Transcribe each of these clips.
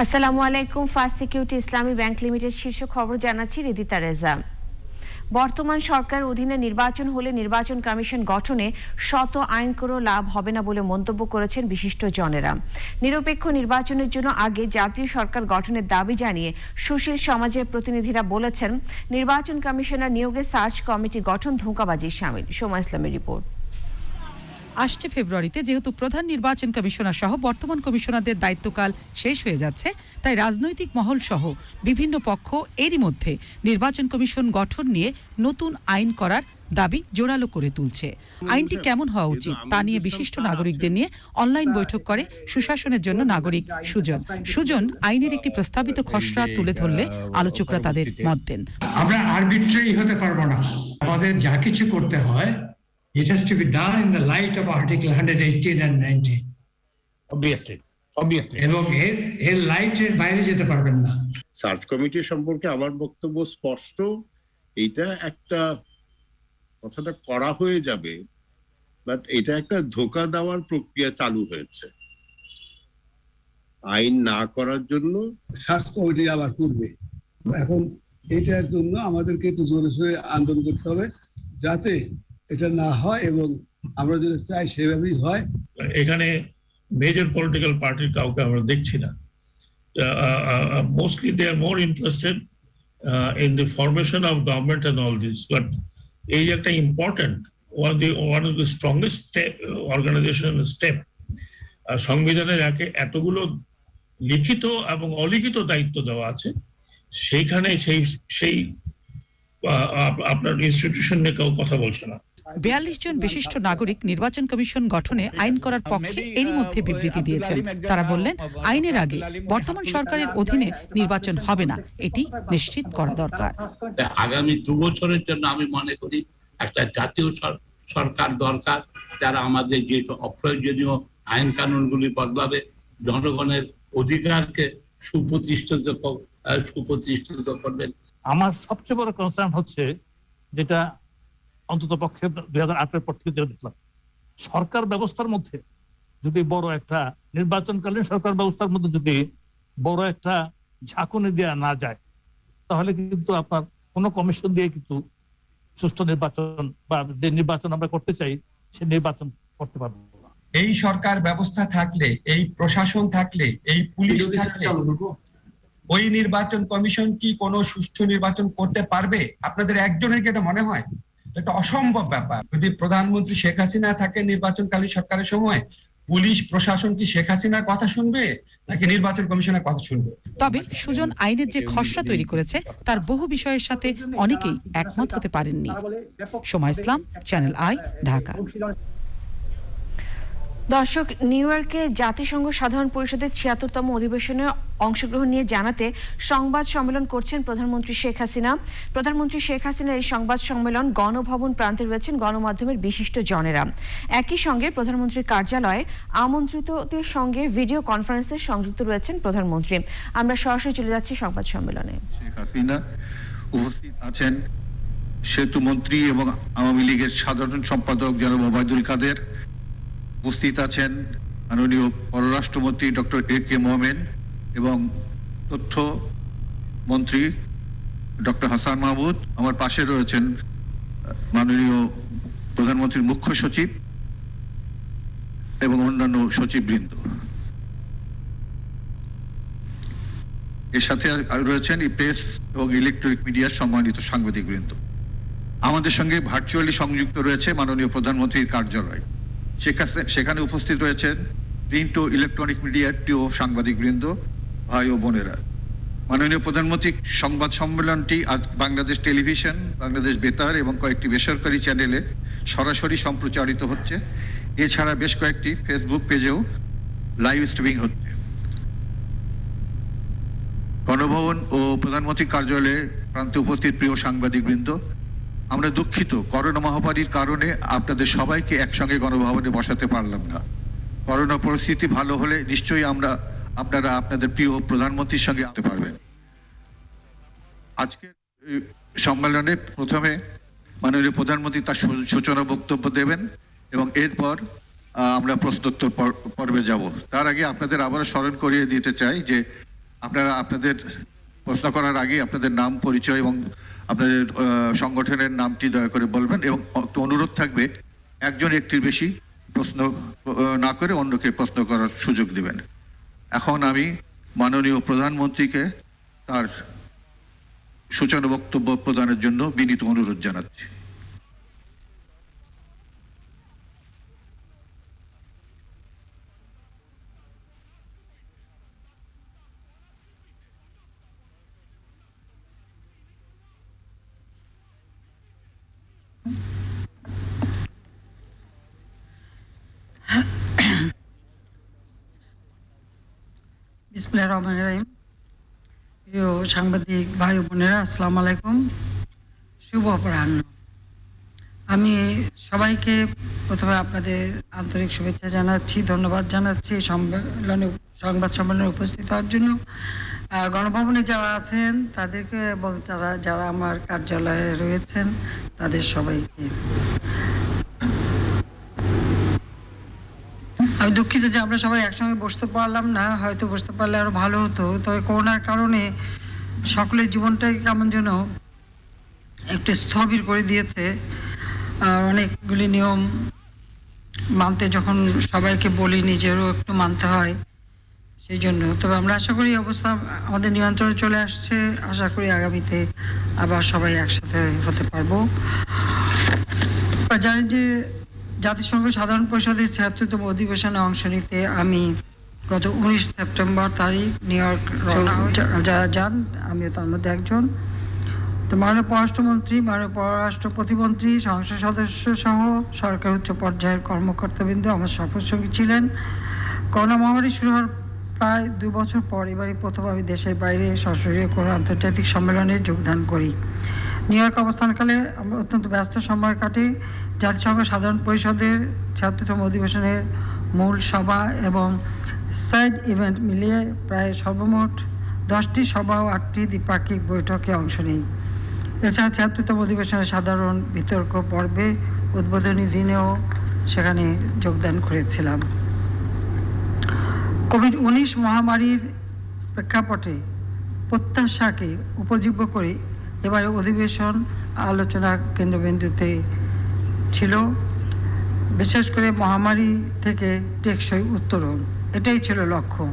আসসালামু আলাইকুম। First security ইসলামী bank limited শীর্ষ খবর জানাচ্ছি রিদিতা রেজা। বর্তমান সরকার অধীনে নির্বাচন হলে নির্বাচন কমিশন গঠনে শত আইন করেও লাভ হবে না বলে মন্তব্য করেছেন বিশিষ্ট জনেরা। নিরপেক্ষ নির্বাচনের জন্য আগে জাতীয় সরকার গঠনের দাবি জানিয়ে সুশীল সমাজের প্রতিনিধিরা বলেছেন, নির্বাচন কমিশনার নিয়োগে সার্চ কমিটি গঠন ধোঁকাবাজির শামিল। সোমা ইসলামের রিপোর্ট। আসছে ফেব্রুয়ারিতে যেহেতু প্রধান নির্বাচন কমিশনার সহ বর্তমান কমিশনারদের দায়িত্বকাল শেষ হয়ে যাচ্ছে, তাই রাজনৈতিক মহল সহ বিভিন্ন পক্ষ এরই মধ্যে নির্বাচন কমিশন গঠন নিয়ে নতুন আইন করার দাবি জোরালো করে তুলছে। আইনটি কেমন হওয়া উচিত তা নিয়ে বিশিষ্ট নাগরিকদের নিয়ে অনলাইন বৈঠক করে সুশাসনের জন্য নাগরিক সুজন আইনের একটি প্রস্তাবিত খসড়া তুলে ধরলে আলোচকরা তাদের মত দেন। আমরা আরবিট্রারি হতে পারবো না। আমাদের যা কিছু করতে হয়, it has to be done in the light of Article 118 and 19. Obviously. এবং এর লাইটের বাইরে যেতে পারবেন না। সার্চ কমিটি সম্পর্কে আমার বক্তব্য স্পষ্ট। এটা একটা কথাটা করা হয়ে যাবে, বাট এটা একটা ধোঁকা দেওয়ার প্রক্রিয়া চালু হয়েছে আইন না করার জন্য। সার্চ কমিটি আবার করবে। এখন এটার জন্য আমাদেরকে একটু জোরে সোরে আন্দোলন করতে হবে যাতে এটা না হয় এবং আমরা যেটা চাই সেভাবেই হয়। এখানে মেজর পলিটিক্যাল পার্টির কাউকে আমরা দেখছি না। Mostly they are more interested in the formation of government and all this, but এই একটা important one of the strongest step organisation step. সংবিধানের এতগুলো লিখিত এবং অলিখিত দায়িত্ব দেওয়া আছে, সেইখানে সেই আপনার ইনস্টিটিউশন নিয়ে কেউ কথা বলছে না। 42 জন বিশিষ্ট নাগরিক নির্বাচন কমিশন গঠনে আইন করার পক্ষে এরই মধ্যে বিবৃতি দিয়েছেন। তারা বললেন, আইনের আগে বর্তমান সরকারের অধীনে নির্বাচন হবে না, এটি নিশ্চিত করা দরকার। আগামী 2 বছরের জন্য আমি মনে করি একটা জাতীয় সরকার দরকার, যারা আমাদের যে অপ্রয়োজনীয় আইন কানুনগুলি বদলাবে, জনগণের অধিকারকে সুপ্রতিষ্ঠিত করবেন। আমার সবচেয়ে বড় কনসার্ন হচ্ছে, যেটা অন্তত পক্ষে 2008-এর পর থেকে দেখলাম, সরকার ব্যবস্থার মধ্যে যদি বড় একটা নির্বাচনকালীন সরকার ব্যবস্থার মধ্যে যদি বড় একটা ঝাঁকুনি দেওয়া না যায়, তাহলে কিন্তু আপনার কোনো কমিশন দিয়ে কিন্তু সুষ্ঠু নির্বাচন বা যে নির্বাচন আমরা করতে চাই সে নির্বাচন করতে পারবো না। এই সরকার ব্যবস্থা থাকলে, এই প্রশাসন থাকলে, এই পুলিশ থাকলে ওই নির্বাচন কমিশন কি কোনো সুষ্ঠু নির্বাচন করতে পারবে? আপনাদের একজনের কি এটা মনে হয়? এটা অসম্ভব ব্যাপার। যদি প্রধানমন্ত্রী শেখ হাসিনা থাকে নির্বাচনকালীন সরকারের সময়, পুলিশ প্রশাসন কি শেখ হাসিনার কথা শুনবে নাকি নির্বাচন কমিশনের কথা শুনবে? তবে সুজন আইনের যে খসড়া তৈরি করেছে তার বহু বিষয়ের সাথে অনেকেই একমত হতে পারেননি। সোমা ইসলাম, চ্যানেল আই, ঢাকা। দর্শক, নিউ ইয়র্কে জাতিসংঘ সাধারণ পরিষদের 76তম অধিবেশনে অংশগ্রহণ নিয়ে জানাতে সংবাদ সম্মেলন করছেন প্রধানমন্ত্রী শেখ হাসিনা। প্রধানমন্ত্রী শেখ হাসিনার এই সংবাদ সম্মেলন গণভবন প্রান্তে রয়েছেন গণমাধ্যমের বিশিষ্ট জনেরা। একই সঙ্গে প্রধানমন্ত্রীর কার্যালয়ে আমন্ত্রিতদের সঙ্গে ভিডিও কনফারেন্সে সংযুক্ত রয়েছেন প্রধানমন্ত্রী। আমরা সরাসরি চলে যাচ্ছি সংবাদ সম্মেলনে। শেখ হাসিনা উপস্থিত আছেন সেতু মন্ত্রী এবং আওয়ামী লীগের সাধারণ সম্পাদক জনাব ওবায়দুল কাদের, উপস্থিত আছেন মাননীয় পররাষ্ট্রমন্ত্রী ডক্টর AK মোমেন এবং তথ্য মন্ত্রী ডক্টর হাসান মাহমুদ। আমার পাশে রয়েছেন মাননীয় প্রধানমন্ত্রীর মুখ্য সচিব এবং অন্যান্য সচিববৃন্দ। এর সাথে রয়েছেন প্রেস এবং ইলেকট্রনিক মিডিয়ার সম্মানিত সাংবাদিকবৃন্দ। আমাদের সঙ্গে ভার্চুয়ালি সংযুক্ত রয়েছে মাননীয় প্রধানমন্ত্রীর কার্যালয়। সেখানে উপস্থিত রয়েছেন প্রিন্ট ও ইলেকট্রনিক মিডিয়ার প্রিয় সাংবাদিকবৃন্দ, ভাই ও বোনেরা। মাননীয় প্রধানমন্ত্রীর সংবাদ সম্মেলনটি আজ বাংলাদেশ টেলিভিশন, বাংলাদেশ বেতার এবং কয়েকটি বেসরকারি চ্যানেলে সরাসরি সম্প্রচারিত হচ্ছে। এছাড়া বেশ কয়েকটি ফেসবুক পেজেও লাইভ স্ট্রিমিং হচ্ছে। গণভবন ও প্রধানমন্ত্রীর কার্যালয়ে প্রান্তে উপস্থিত প্রিয় সাংবাদিকবৃন্দ, আমরা দুঃখিত করোনা মহামারীর কারণে আপনাদের সবাইকে একসঙ্গে গণভবনে বসাতে পারলাম না। করোনা পরিস্থিতি ভালো হলে নিশ্চয়ই আপনারা আপনাদের প্রিয় প্রধানমন্ত্রীর সঙ্গে আসতে পারবেন। আজকের সম্মেলনে প্রথমে মাননীয় প্রধানমন্ত্রী তার সূচনা বক্তব্য দেবেন এবং এরপর আমরা প্রশ্নোত্তর পর্বে যাব। তার আগে আপনাদের আবারও স্মরণ করিয়ে দিতে চাই যে আপনারা আপনাদের প্রশ্ন করার আগে আপনাদের নাম, পরিচয় এবং আপনাদের সংগঠনের নামটি দয়া করে বলবেন, এবং একটু অনুরোধ থাকবে একজন একটির বেশি প্রশ্ন না করে অন্যকে প্রশ্ন করার সুযোগ দিবেন। এখন আমি মাননীয় প্রধানমন্ত্রীকে তার সূচনা বক্তব্য প্রদানের জন্য বিনীত অনুরোধ জানাচ্ছি। বিসমিল্লাহির রহমানির রহিম। প্রিয় সাংবাদিক ভাই বোনেরা, আসসালামু আলাইকুম, শুভ অপরাহ্ন। আমি সবাইকে প্রথমে আপনাদের আন্তরিক শুভেচ্ছা জানাচ্ছি, ধন্যবাদ জানাচ্ছি সংবাদ সম্মেলনে উপস্থিত হওয়ার জন্য। গণভবনে যারা আছেন তাদেরকে এবং যারা আমার কার্যালয়ে রয়েছেন তাদের সবাইকে। আমি দুঃখিত যে আমরা সবাই একসঙ্গে বসতে পারলাম না, হয়তো বসতে পারলে আরো ভালো হতো। তবে করোনার কারণে সকলের জীবনটাকে কেমন যেন একটু স্থবির করে দিয়েছে। অনেকগুলি নিয়ম মানতে যখন সবাইকে বলি, নিজেরও একটু মানতে হয়, সেই জন্য। তবে আমরা আশা করি অবস্থা আমাদের নিয়ন্ত্রণে চলে আসছে। আশা করি আগামীতে আবার সবাই একসাথে হতে পারবো। জানেন যে জাতিসংঘ সাধারণ পরিষদের ৭৬তম অধিবেশনে অংশ নিতে আমি গত ১৯ সেপ্টেম্বর তারিখ নিউ ইয়র্ক রওনা হই। যারা যান, আমিও তার মধ্যে একজন। তো মাননীয় পররাষ্ট্রমন্ত্রী, মাননীয় পররাষ্ট্র প্রতিমন্ত্রী, সংসদ সদস্য সহ সরকার উচ্চ পর্যায়ের কর্মকর্তাবৃন্দ আমার সফরসঙ্গী ছিলেন। করোনা মহামারী শুরু হওয়ার প্রায় ২ বছর পর এবারই প্রথম আমি দেশের বাইরে সশরীরে কোনো আন্তর্জাতিক সম্মেলনে যোগদান করি। নিউ ইয়র্ক অবস্থানকালে আমরা অত্যন্ত ব্যস্ত সময় কাটে। জাতিসংঘ সাধারণ পরিষদের ৭৬তম অধিবেশনের মূল সভা এবং সাইড ইভেন্ট মিলিয়ে প্রায় সর্বমোট 10টি সভা ও 8টি দ্বিপাক্ষিক বৈঠকে অংশ নেই। এছাড়া ৭৬তম অধিবেশনের সাধারণ বিতর্ক পর্বে উদ্বোধনী দিনেও সেখানে যোগদান করেছিলাম। কোভিড-১৯ মহামারীর প্রেক্ষাপটে প্রত্যাশাকে উপজীব্য করে এবারে অধিবেশন আলোচনা কেন্দ্রবিন্দুতে ছিল বিশেষ করে মহামারী থেকে টেকসই উত্তরণ, এটাই ছিল লক্ষ্য।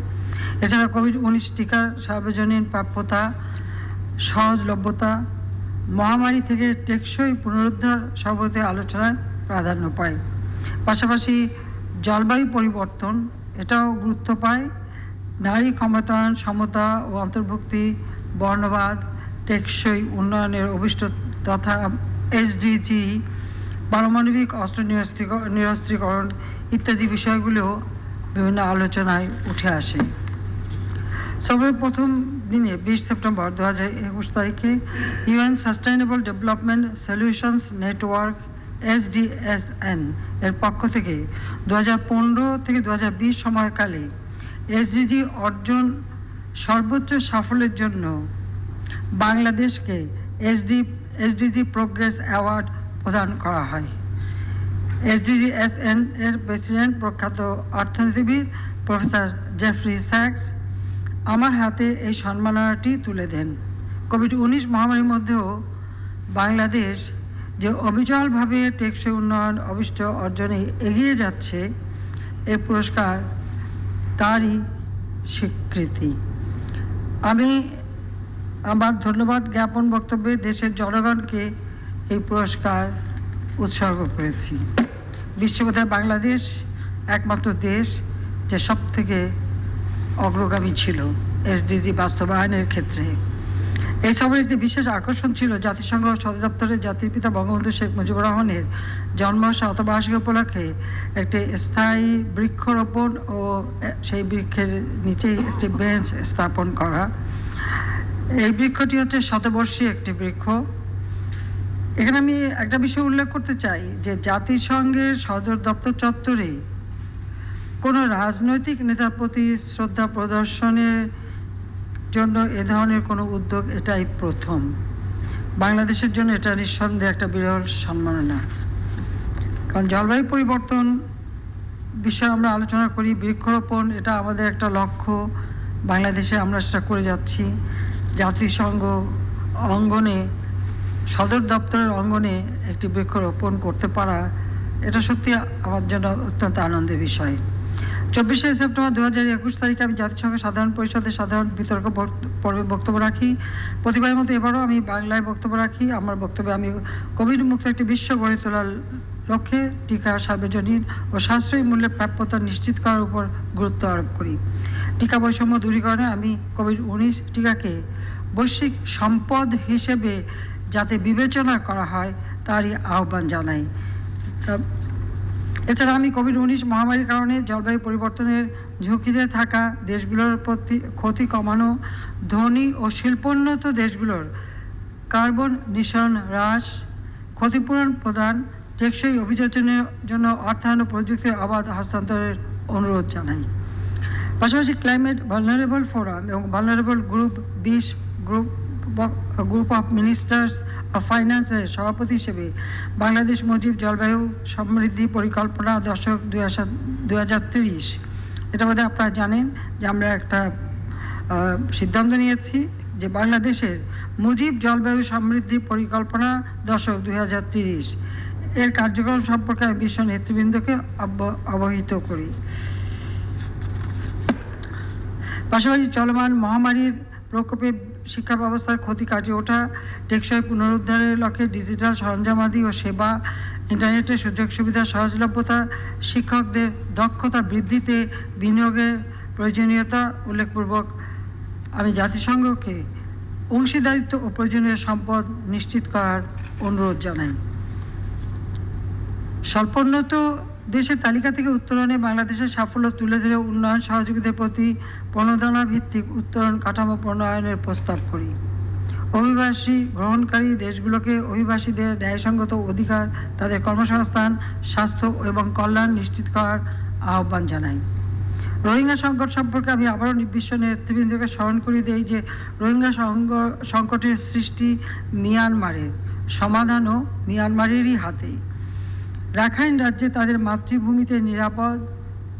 এছাড়া কোভিড-১৯ টিকার সার্বজনীন প্রাপ্যতা, সহজলভ্যতা, মহামারী থেকে টেকসই পুনরুদ্ধার সর্বদা আলোচনায় প্রাধান্য পায়। পাশাপাশি জলবায়ু পরিবর্তন এটাও গুরুত্ব পায়। নারী ক্ষমতায়ন, সমতা ও অন্তর্ভুক্তি, বর্ণবাদ, টেকসই উন্নয়নের অভিষ্ট তথা এসডিজি, পারমাণবিক অস্ত্র নিরস্ত্রীকরণ ইত্যাদি বিষয়গুলো বিভিন্ন আলোচনায় উঠে আসে। সবের প্রথম দিনে ২০ সেপ্টেম্বর ২০২১ তারিখে UN sustainable development solutions network SDSN এর পক্ষ থেকে ২০১৫ থেকে ২০২০ সময়কালে এসডিজি অর্জন সর্বোচ্চ সাফল্যের জন্য বাংলাদেশকে এসডিজি প্রোগ্রেস অ্যাওয়ার্ড প্রদান করা হয়। SDSN এর প্রেসিডেন্ট প্রখ্যাত অর্থনীতিবিদ প্রফেসর জেফরি স্যাক্স আমার হাতে এই সম্মাননাটি তুলে দেন। কোভিড-১৯ মহামারীর মধ্যেও বাংলাদেশ যে অবিচলভাবে টেকসই উন্নয়ন অভিষ্ট অর্জনে এগিয়ে যাচ্ছে, এই পুরস্কার তারই স্বীকৃতি। আমি আমার ধন্যবাদ জ্ঞাপন বক্তব্যে দেশের জনগণকে এই পুরস্কার উৎসর্গ করেছি। বিশ্ববোধহয় বাংলাদেশ একমাত্র দেশ যে সব থেকে অগ্রগামী ছিল এসডিজি বাস্তবায়নের ক্ষেত্রে। এই সভার একটি বিশেষ আকর্ষণ ছিল জাতিসংঘ সদর দপ্তরে জাতির পিতা বঙ্গবন্ধু শেখ মুজিবুর রহমানের জন্ম শতবার্ষিকী উপলক্ষে একটি স্থায়ী বৃক্ষরোপণ ও সেই বৃক্ষের নিচেই একটি বেঞ্চ স্থাপন করা। এই বৃক্ষটি হচ্ছে শতবর্ষী একটি বৃক্ষ। এখানে আমি একটা বিষয় উল্লেখ করতে চাই যে জাতিসংঘের সদর দপ্তর চত্বরে কোনো রাজনৈতিক নেতার প্রতি শ্রদ্ধা প্রদর্শনের জন্য এ ধরনের কোনো উদ্যোগ এটাই প্রথম। বাংলাদেশের জন্য এটা নিঃসন্দেহে একটা বিরল সম্মাননা। কারণ জলবায়ু পরিবর্তন বিষয়ে আমরা আলোচনা করি, বৃক্ষরোপণ এটা আমাদের একটা লক্ষ্য, বাংলাদেশে আমরা সেটা করে যাচ্ছি। জাতিসংঘ অঙ্গনে, সদর দপ্তরের অঙ্গনে একটি বৃক্ষরোপণ করতে পারা, এটা সত্যি আমার জন্য অত্যন্ত আনন্দের বিষয়। 24শে সেপ্টেম্বর 2021 তারিখে আমি জাতিসংঘ সাধারণ পরিষদের সাধারণ বিতর্ক পর্বে বক্তব্য রাখি। প্রতিবারের মতো এবারও আমি বাংলায় বক্তব্য রাখি। আমার বক্তব্যে আমি কোভিড মুক্ত একটি বিশ্ব গড়ে তোলার লক্ষ্যে টিকা সার্বজনীন ও সাশ্রয়ী মূল্যে প্রাপ্যতা নিশ্চিত করার উপর গুরুত্ব আরোপ করি। টিকা বৈষম্য দূরীকরণে আমি কোভিড-19 টিকাকে বৈশ্বিক সম্পদ হিসেবে যাতে বিবেচনা করা হয় তারই আহ্বান জানাই। এছাড়া আমি কোভিড-19 মহামারীর কারণে জলবায়ু পরিবর্তনের ঝুঁকিতে থাকা দেশগুলোর প্রতি ক্ষতি কমানো, ধনী ও শিল্পোন্নত দেশগুলোর কার্বন নিঃসরণ হ্রাস, ক্ষতিপূরণ প্রদান, টেকসই অভিযোজনের জন্য অর্থায়ন ও প্রযুক্তির অবাধ হস্তান্তরের অনুরোধ জানাই। পাশাপাশি ক্লাইমেট ভালনারেবল ফোরাম এবং vulnerable group of ministers of ফাইন্যান্সের সভাপতি হিসেবে বাংলাদেশ মুজিব জলবায়ু সমৃদ্ধি পরিকল্পনা দশক 2030, এটা বোধহয় আপনারা জানেন যে আমরা একটা সিদ্ধান্ত নিয়েছি যে বাংলাদেশের মুজিব জলবায়ু সমৃদ্ধি পরিকল্পনা দশক 2030 এর কার্যক্রম সম্পর্কে আমি বিশ্ব নেতৃবৃন্দকে অবহিত করি। পাশাপাশি চলমান মহামারীর প্রকোপে শিক্ষা ব্যবস্থার ক্ষতি কাটিয়ে ওঠা, টেকসই পুনরুদ্ধারের লক্ষ্যে ডিজিটাল সরঞ্জামাদি ও সেবা, ইন্টারনেটের সুযোগ সুবিধা সহজলভ্যতা, শিক্ষকদের দক্ষতা বৃদ্ধিতে বিনিয়োগের প্রয়োজনীয়তা উল্লেখপূর্বক আমি জাতিসংঘকে অংশীদারিত্ব ও প্রয়োজনীয় সম্পদ নিশ্চিত করার অনুরোধ জানাই। স্বল্পোন্নত দেশের তালিকা থেকে উত্তরণে বাংলাদেশের সাফল্য তুলে ধরে উন্নয়ন সহযোগিতার প্রতি প্রণোদনা ভিত্তিক উত্তরণ কাঠামো প্রণয়নের প্রস্তাব করি। অভিবাসী গ্রহণকারী দেশগুলোকে অভিবাসীদের ন্যায়সঙ্গত অধিকার, তাদের কর্মসংস্থান, স্বাস্থ্য এবং কল্যাণ নিশ্চিত করার আহ্বান জানাই। রোহিঙ্গা সংকট সম্পর্কে আমি আবারও বিশ্ব নেতৃবৃন্দকে স্মরণ করিয়ে দেই যে রোহিঙ্গা সংকটের সৃষ্টি মিয়ানমারের, সমাধানও মিয়ানমারেরই হাতে। রাখাইন রাজ্যে তাদের মাতৃভূমিতে নিরাপদ,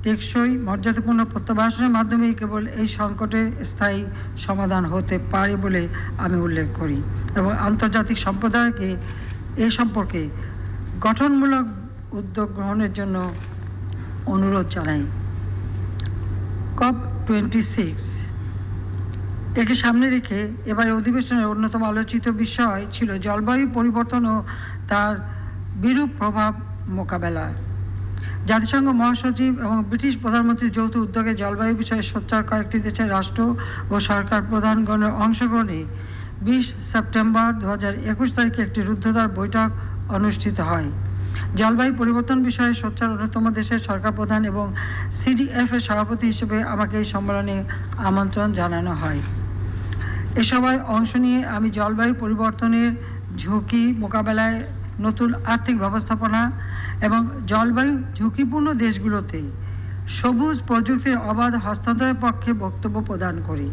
টেকসই, মর্যাদাপূর্ণ প্রত্যাবাসনের মাধ্যমেই কেবল এই সংকটের স্থায়ী সমাধান হতে পারে বলে আমি উল্লেখ করি এবং আন্তর্জাতিক সম্প্রদায়কে এ সম্পর্কে গঠনমূলক উদ্যোগ গ্রহণের জন্য অনুরোধ জানাই। COP26 একে সামনে রেখে এবারে অধিবেশনের অন্যতম আলোচিত বিষয় ছিল জলবায়ু পরিবর্তন ও তার বিরূপ প্রভাব মোকাবেলা। জাতিসংঘ মহাসচিব এবং ব্রিটিশ প্রধানমন্ত্রীর যৌথ উদ্যোগে জলবায়ু বিষয়ে সোচ্চার কয়েকটি দেশের রাষ্ট্র ও সরকার প্রধানগণের অংশগ্রহণে 20 সেপ্টেম্বর 2021 তারিখে একটি রুদ্ধদ্বার বৈঠক অনুষ্ঠিত হয়। জলবায়ু পরিবর্তন বিষয়ে সোচ্চার অন্যতম দেশের সরকার প্রধান এবং CDF এর সভাপতি হিসেবে আমাকে এই সম্মেলনে আমন্ত্রণ জানানো হয়। এ সভায় অংশ নিয়ে আমি জলবায়ু পরিবর্তনের ঝুঁকি মোকাবেলায় নতুন আর্থিক ব্যবস্থাপনা এবং জলবায়ু ঝুঁকিপূর্ণ দেশগুলোতে সবুজ প্রযুক্তির অবাধ হস্তান্তরের পক্ষে বক্তব্য প্রদান করি।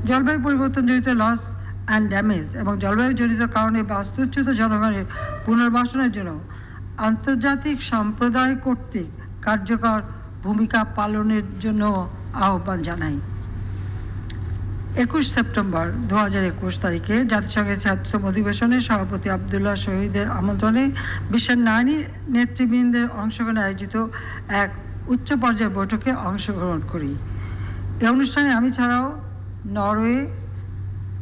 জলবায়ু পরিবর্তন জড়িত লস অ্যান্ড ড্যামেজ এবং জলবায়ু জড়িত কারণে বাস্তুচ্যুত জনগণের পুনর্বাসনের জন্য আন্তর্জাতিক সম্প্রদায় কর্তৃক কার্যকর ভূমিকা পালনের জন্য আহ্বান জানাই। 21 সেপ্টেম্বর 2021 তারিখে জাতিসংঘের 76তম অধিবেশনে সভাপতি আবদুল্লাহ শহীদের আমন্ত্রণে বিশ্বের নারী নেতৃবৃন্দের অংশগ্রহণে আয়োজিত এক উচ্চ পর্যায়ের বৈঠকে অংশগ্রহণ করি। এই অনুষ্ঠানে আমি ছাড়াও Norway,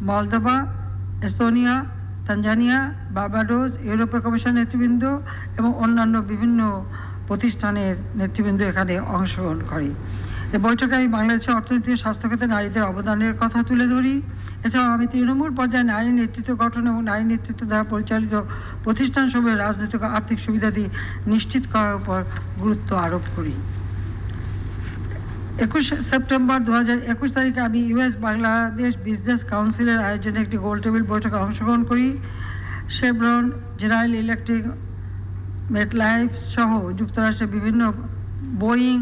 Moldova, Estonia, Tanzania, Barbados, ইউরোপীয় কমিশন নেতৃবৃন্দ এবং অন্যান্য বিভিন্ন প্রতিষ্ঠানের নেতৃবৃন্দ এখানে অংশগ্রহণ করে। এই বৈঠকে আমি বাংলাদেশের অর্থনীতি ও স্বাস্থ্যক্ষেত্রে নারীদের অবদানের কথা তুলে ধরি। এছাড়াও আমি তৃণমূল পর্যায়ে নারী নেতৃত্ব গঠন এবং নারী নেতৃত্ব দ্বারা পরিচালিত প্রতিষ্ঠানসমূহের রাজনৈতিক ও আর্থিক সুবিধাদি নিশ্চিত করার উপর গুরুত্ব আরোপ করি। 21 সেপ্টেম্বর 2021 তারিখে আমি US বাংলাদেশ বিজনেস কাউন্সিলের আয়োজনে একটি গোল টেবিল বৈঠকে অংশগ্রহণ করি। শেভরন, জেনারেল ইলেকট্রিক, মেটলাইফ সহ যুক্তরাষ্ট্রের বিভিন্ন বোয়িং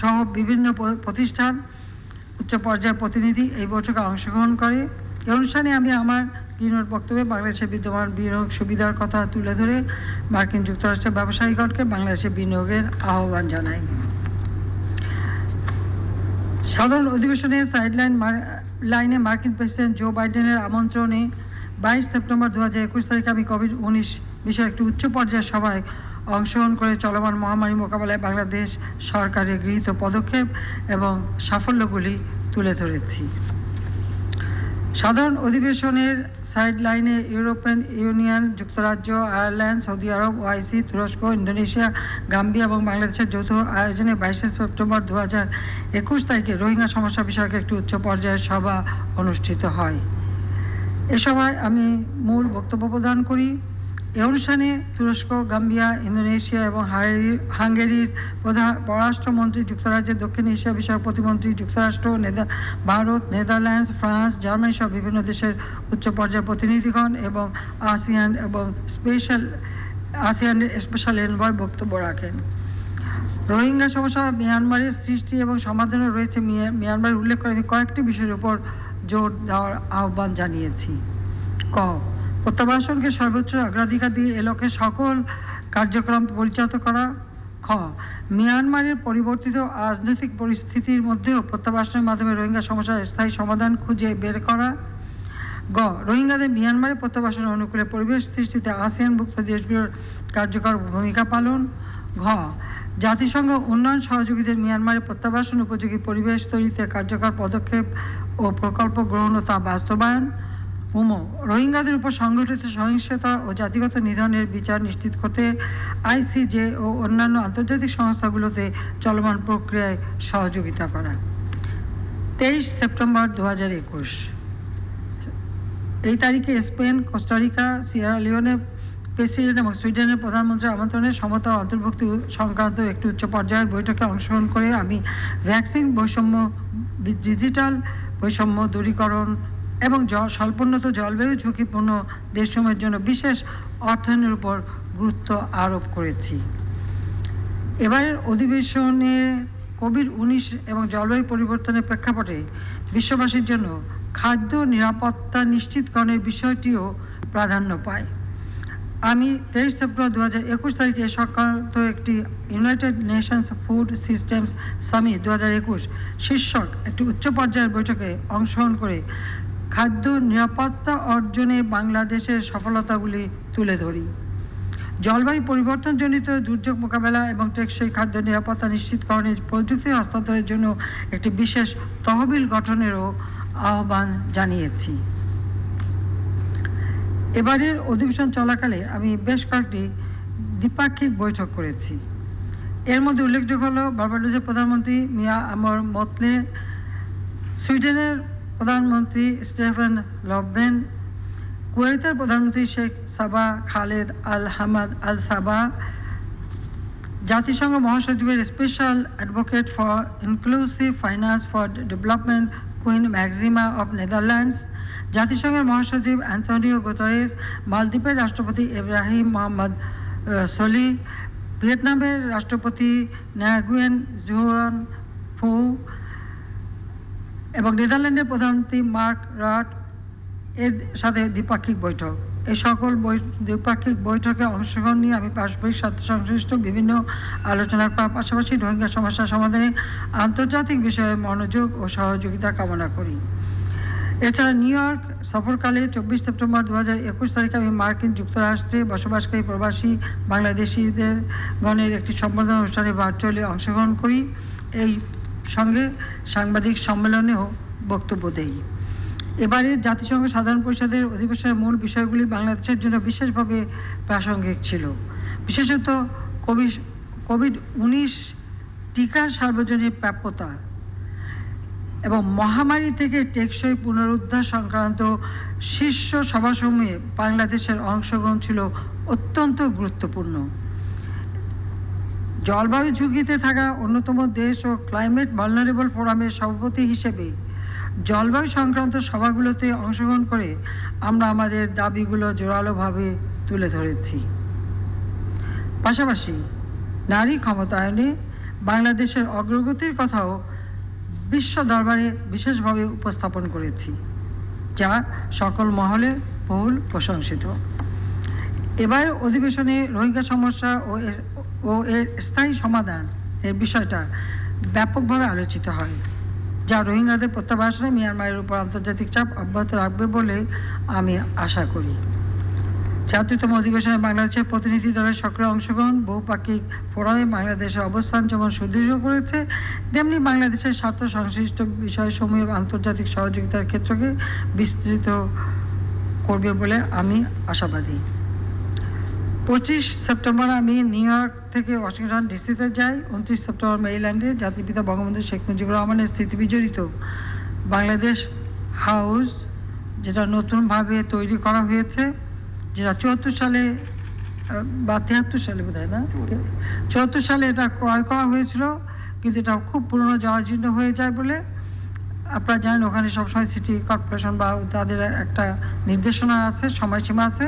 সহ বিভিন্ন প্রতিষ্ঠান, উচ্চ পর্যায়ের প্রতিনিধি এই বৈঠকে অংশগ্রহণ করে। এই অনুষ্ঠানে আমি আমার কিনোট বক্তব্যে বাংলাদেশের বিদ্যমান বিনিয়োগ সুবিধার কথা তুলে ধরে মার্কিন যুক্তরাষ্ট্রের ব্যবসায়ীগণকে বাংলাদেশে বিনিয়োগের আহ্বান জানাই। সাধারণ অধিবেশনে লাইনে মার্কিন প্রেসিডেন্ট জো বাইডেনের আমন্ত্রণে 22 সেপ্টেম্বর 2021 তারিখে আমি কোভিড-19 বিষয়ে একটি উচ্চ পর্যায়ের সভায় অংশগ্রহণ করে চলমান মহামারী মোকাবেলায় বাংলাদেশ সরকারের গৃহীত পদক্ষেপ এবং সাফল্যগুলি তুলে ধরেছি। সাধারণ অধিবেশনের সাইডলাইনে ইউরোপিয়ান ইউনিয়ন, যুক্তরাজ্য, আয়ারল্যান্ড, সৌদি আরব, ওআইসি, তুরস্ক, ইন্দোনেশিয়া, গাম্বিয়া এবং বাংলাদেশের যৌথ আয়োজনে 22 সেপ্টেম্বর 2021 তারিখে রোহিঙ্গা সমস্যা বিষয়ক একটি উচ্চ পর্যায়ের সভা অনুষ্ঠিত হয়। এ সভায় আমি মূল বক্তব্য প্রদান করি। এ অনুষ্ঠানে তুরস্ক, গাম্বিয়া, ইন্দোনেশিয়া এবং হাঙ্গেরির পররাষ্ট্রমন্ত্রী, যুক্তরাজ্যের দক্ষিণ এশিয়া বিষয়ক প্রতিমন্ত্রী, যুক্তরাষ্ট্র, ভারত, নেদারল্যান্ডস, ফ্রান্স, জার্মানি সহ বিভিন্ন দেশের উচ্চ পর্যায়ের প্রতিনিধিগণ এবং আসিয়ানের স্পেশাল এনভয় বক্তব্য রাখেন। রোহিঙ্গা সমস্যা মিয়ানমারের সৃষ্টি এবং সমাধানও রয়েছে মিয়ানমারের উল্লেখ করে আমি কয়েকটি বিষয়ের উপর জোর দেওয়ার আহ্বান জানিয়েছি। প্রত্যাবাসনকে সর্বোচ্চ অগ্রাধিকার দিয়ে এ লক্ষ্যে সকল কার্যক্রম পরিচালিত করা। মিয়ানমারের পরিবর্তিত রাজনৈতিক পরিস্থিতির মধ্যেও প্রত্যাবাসনের মাধ্যমে রোহিঙ্গা সমস্যার স্থায়ী সমাধান খুঁজে বের করা। রোহিঙ্গাদের মিয়ানমারে প্রত্যাবাসন অনুকূলে পরিবেশ সৃষ্টিতে আসিয়ানভুক্ত দেশগুলোর কার্যকর ভূমিকা পালন। জাতিসংঘ উন্নয়ন সহযোগীদের মিয়ানমারে প্রত্যাবাসন উপযোগী পরিবেশ তৈরিতে কার্যকর পদক্ষেপ ও প্রকল্প গ্রহণ ও তা বাস্তবায়ন। রোহিঙ্গাদের উপর সংঘটিত সহিংসতা ও জাতিগত নিধনের বিচার নিশ্চিত করতে আইসিজে ও অন্যান্য আন্তর্জাতিক সংস্থাগুলোতে চলমান প্রক্রিয়ায় সহযোগিতা করা। 23 সেপ্টেম্বর 2021 এই তারিখে স্পেন, কোস্টারিকা, সিয়েরা লিওনের প্রেসিডেন্ট এবং সুইডেনের প্রধানমন্ত্রীর আমন্ত্রণে সমতা ও অন্তর্ভুক্তি সংক্রান্ত একটি উচ্চ পর্যায়ের বৈঠকে অংশগ্রহণ করে আমি ভ্যাকসিন বৈষম্য, ডিজিটাল বৈষম্য দূরীকরণ এবং স্বল্পোন্নত জলবায়ু ঝুঁকিপূর্ণ দেশসমূহের জন্য বিশেষ অর্থায়নের উপর গুরুত্ব আরোপ করেছি। এবারের অধিবেশনে কোভিড-19 এবং জলবায়ু পরিবর্তনের প্রেক্ষাপটে বিশ্ববাসীর জন্য খাদ্য নিরাপত্তা নিশ্চিতকরণের বিষয়টিও প্রাধান্য পায়। আমি 23 সেপ্টেম্বর 2021 তারিখে সংক্রান্ত একটি United Nations food systems summit 2021 শীর্ষক একটি উচ্চ পর্যায়ের বৈঠকে অংশগ্রহণ করে খাদ্য নিরাপত্তা অর্জনে বাংলাদেশের সফলতাগুলি তুলে ধরি। জলবায়ু পরিবর্তনজনিত দুর্যোগ মোকাবেলা এবং টেকসই খাদ্য নিরাপত্তা নিশ্চিতকরণের প্রযুক্তি হস্তান্তরের জন্য একটি বিশেষ তহবিল গঠনেরও আহ্বান জানিয়েছি। এবারের অধিবেশন চলাকালে আমি বেশ কয়েকটি দ্বিপাক্ষিক বৈঠক করেছি। এর মধ্যে উল্লেখযোগ্য হল বার্বাডোসের প্রধানমন্ত্রী মিয়া আমর মতলে, সুইডেনের প্রধানমন্ত্রী স্টেফেন লভবেন, কুয়েতের প্রধানমন্ত্রী Sheikh Sabah Khaled Al Hamad Al Sabah, জাতিসংঘ মহাসচিবের special advocate for inclusive finance for development queen Maxima of Netherlands, জাতিসংঘের মহাসচিব অ্যান্টনিও গুতেরেস, মালদ্বীপের রাষ্ট্রপতি ইব্রাহিম মোহাম্মদ সোলি, ভিয়েতনামের রাষ্ট্রপতি নাগুয়েন জুয়ান ফু এবং নেদারল্যান্ডের প্রধানমন্ত্রী মার্ক রাট এর সাথে দ্বিপাক্ষিক বৈঠক। এই সকল দ্বিপাক্ষিক বৈঠকে অংশগ্রহণ নিয়ে আমি পারস্পরিক স্বার্থ সংশ্লিষ্ট বিভিন্ন আলোচনা করার পাশাপাশি রোহিঙ্গা সমস্যা সমাধানে আন্তর্জাতিক বিষয়ে মনোযোগ ও সহযোগিতা কামনা করি। এছাড়া নিউ ইয়র্ক সফরকালে 24 সেপ্টেম্বর 2021 তারিখে আমি মার্কিন যুক্তরাষ্ট্রে বসবাসকারী প্রবাসী বাংলাদেশিদের গণের একটি সম্বর্ধনা অনুষ্ঠানে ভার্চুয়ালি অংশগ্রহণ করি। এই সঙ্গে সাংবাদিক সম্মেলনেও বক্তব্য দেই। এবারে জাতিসংঘ সাধারণ পরিষদের অধিবেশনের মূল বিষয়গুলি বাংলাদেশের জন্য বিশেষভাবে প্রাসঙ্গিক ছিল। বিশেষত কোভিড-19 টিকার সার্বজনীন প্রাপ্যতা এবং মহামারী থেকে টেকসই পুনরুদ্ধার সংক্রান্ত শীর্ষ সভাসমূহে বাংলাদেশের অংশগ্রহণ ছিল অত্যন্ত গুরুত্বপূর্ণ। জলবায়ু ঝুঁকিতে থাকা অন্যতম দেশ ও ক্লাইমেট ভালনারেবল ফোরামের সভাপতি হিসেবে জলবায়ু সংক্রান্ত সভাগুলোতে অংশগ্রহণ করে আমরা আমাদের দাবিগুলো জোরালোভাবে তুলে ধরেছি। পাশাপাশি নারী ক্ষমতায়নে বাংলাদেশের অগ্রগতির কথাও বিশ্ব দরবারে বিশেষভাবে উপস্থাপন করেছি, যা সকল মহলে বহুল প্রশংসিত। এবার অধিবেশনে রোহিঙ্গা সমস্যা ও এর স্থায়ী সমাধান এর বিষয়টা ব্যাপকভাবে আলোচিত হয়। যা রোহিঙ্গাদের প্রত্যাবাসনে মিয়ানমারের উপর আন্তর্জাতিক চাপ অব্যাহত রাখবে বলে আমি আশা করি। ৭৬তম অধিবেশনে বাংলাদেশের প্রতিনিধি দলের সক্রিয় অংশগ্রহণ বহুপাক্ষিক ফোরামে বাংলাদেশের অবস্থান যেমন সুদৃঢ় করেছে, তেমনি বাংলাদেশের স্বার্থ সংশ্লিষ্ট বিষয়সমূহ আন্তর্জাতিক সহযোগিতার ক্ষেত্রকে বিস্তৃত করবে বলে আমি আশাবাদী। 25 সেপ্টেম্বর আমি নিউ ইয়র্ক থেকে ওয়াশিংটন ডিসিতে যাই। 29 সেপ্টেম্বর মেরিল্যান্ডে জাতিপিতা বঙ্গবন্ধু শেখ মুজিবুর রহমানের স্মৃতি বিজড়িত বাংলাদেশ হাউস, যেটা নতুনভাবে তৈরি করা হয়েছে, যেটা 74 সালে বা 73 সালে বোধহয় না 74 সালে এটা ক্রয় করা হয়েছিল, কিন্তু এটা খুব পুরনো জরাজীর্ণ হয়ে যায় বলে আপনারা জানেন ওখানে সবসময় সিটি কর্পোরেশন বা তাদের একটা নির্দেশনা আছে, সময়সীমা আছে,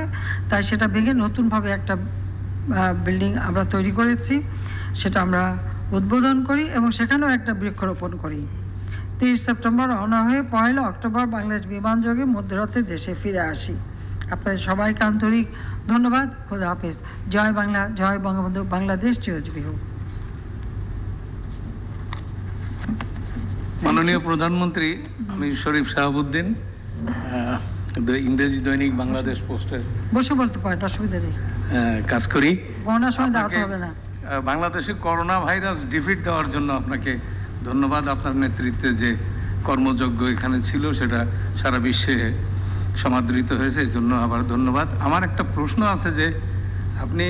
তাই সেটা ভেঙে নতুনভাবে একটা বিল্ডিং আমরা তৈরি করেছি। সেটা আমরা উদ্বোধন করি এবং সেখানেও একটা বৃক্ষরোপণ করি। 30 সেপ্টেম্বর রওনা হয়ে 1 অক্টোবর বাংলাদেশ বিমানযোগে মধ্যরাতে দেশে ফিরে আসি। আপনাদের সবাইকে আন্তরিক ধন্যবাদ। খোদা হাফেজ। জয় বাংলা, জয় বঙ্গবন্ধু, বাংলাদেশ চিরজীবী হোক। মাননীয় প্রধানমন্ত্রী, আমি শরীফ শাহাবুদ্দিন, ইংরেজি দৈনিক বাংলাদেশ পোস্টের বসে বলতে পারেন, অসুবিধা নেই, কাজ করি। গণনার সময় দাঁড়াতে হবে না। বাংলাদেশে করোনা ভাইরাস ডিফিট দেওয়ার জন্য আপনাকে ধন্যবাদ। আপনার নেতৃত্বে যে কর্মযজ্ঞ এখানে ছিল সেটা সারা বিশ্বে সমাদৃত হয়েছে, এই জন্য আবার ধন্যবাদ। আমার একটা প্রশ্ন আছে যে আপনি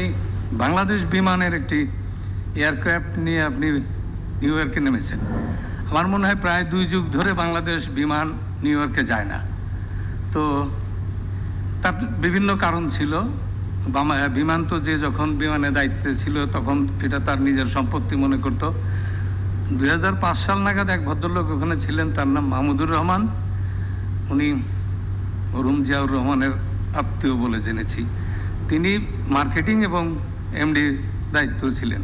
বাংলাদেশ বিমানের একটি এয়ারক্রাফট নিয়ে আপনি নিউ ইয়র্কে নেমেছেন। আমার মনে হয় প্রায় 2 যুগ ধরে বাংলাদেশ বিমান নিউ ইয়র্কে যায় না। তো তার বিভিন্ন কারণ ছিল। বিমান তো যে যখন বিমানের দায়িত্বে ছিল তখন এটা তার নিজের সম্পত্তি মনে করত। 2005 সাল নাগাদ এক ভদ্রলোক ওখানে ছিলেন, তার নাম মাহমুদুর রহমান। উনি মরহুম জিয়াউর রহমানের আত্মীয় বলে জেনেছি। তিনি মার্কেটিং এবং এমডি দায়িত্ব ছিলেন।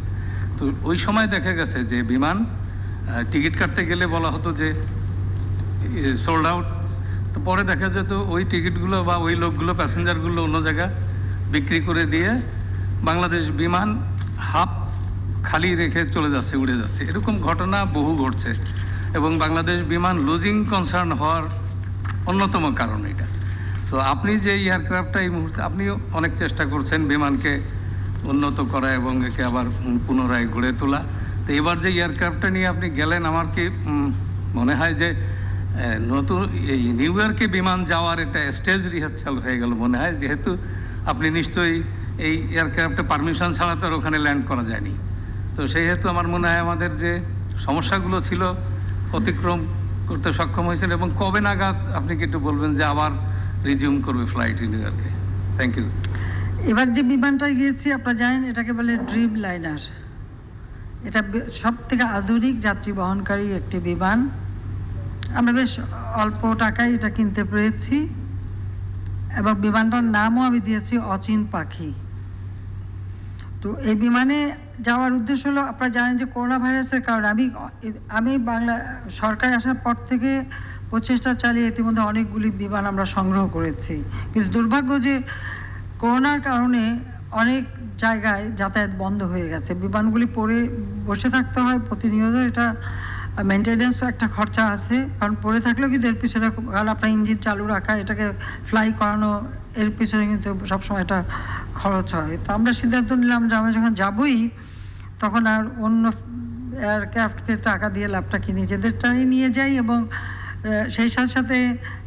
তো ওই সময় দেখা গেছে যে বিমান টিকিট কাটতে গেলে বলা হতো যে সোল্ড আউট। তো পরে দেখা যেত ওই টিকিটগুলো বা ওই লোকগুলো, প্যাসেঞ্জারগুলো অন্য জায়গা বিক্রি করে দিয়ে বাংলাদেশ বিমান হাফ খালি রেখে চলে যাচ্ছে, উড়ে যাচ্ছে। এরকম ঘটনা বহু ঘটছে এবং বাংলাদেশ বিমান লুজিং কনসার্ন হওয়ার অন্যতম কারণ এটা। তো আপনি যে এয়ারক্রাফটটা এই মুহূর্তে আপনিও অনেক চেষ্টা করছেন বিমানকে উন্নত করা এবং একে আবার পুনরায় গড়ে তোলা। তো এবার যে এয়ারক্রাফটটা নিয়ে আপনি গেলেন, আমার কি মনে হয় যে নতুন এই নিউ ইয়র্কে বিমান যাওয়ার একটা স্টেজ রিহার্সাল হয়ে গেল মনে হয়, যেহেতু আপনি নিশ্চয়ই এই এয়ারক্রাফটে পারমিশন ছাড়া তো ওখানে ল্যান্ড করা যায়নি। তো সেই হেতু আমার মনে হয় আমাদের যে সমস্যাগুলো ছিল অতিক্রম করতে সক্ষম হয়েছেন। এবং কবে নাগাদ আপনি কি একটু বলবেন যে আবার রিজিউম করবে ফ্লাইট নিউ ইয়র্কে? Thank you. এবার যে বিমানটায় গিয়েছি আপনারা জানেন এটাকে বলে ড্রিম লাইনার। এটা সব থেকে আধুনিক যাত্রী বহনকারী একটি বিমান। আমরা বেশ অল্প টাকায় এটা কিনতে পেরেছি এবং বিমানটার নামও আমি দিয়েছি অচিন পাখি। তো এই বিমানে যাওয়ার উদ্দেশ্য হলো, আপনারা জানেন যে করোনা ভাইরাসের কারণে আমি বাংলা সরকারে আসার পর থেকে প্রচেষ্টা চালিয়ে ইতিমধ্যে অনেকগুলি বিমান আমরা সংগ্রহ করেছি, কিন্তু দুর্ভাগ্য যে করোনার কারণে অনেক জায়গায় যাতায়াত বন্ধ হয়ে গেছে। বিমানগুলি পড়ে বসে থাকতে হয় প্রতিনিয়ত। এটা মেনটেন্যান্স একটা খরচা আছে, কারণ পড়ে থাকলেও কিন্তু এর পিছনে, কারণ আপনার ইঞ্জিন চালু রাখা, এটাকে ফ্লাই করানো, এর পিছনে কিন্তু সবসময় একটা খরচ হয়। তো আমরা সিদ্ধান্ত নিলাম যে আমরা যখন যাবই তখন আর অন্য এয়ারক্রাফটকে টাকা দিয়ে ল্যাবটাকে নিজেদেরটাই নিয়ে যাই। এবং সেই সাথে সাথে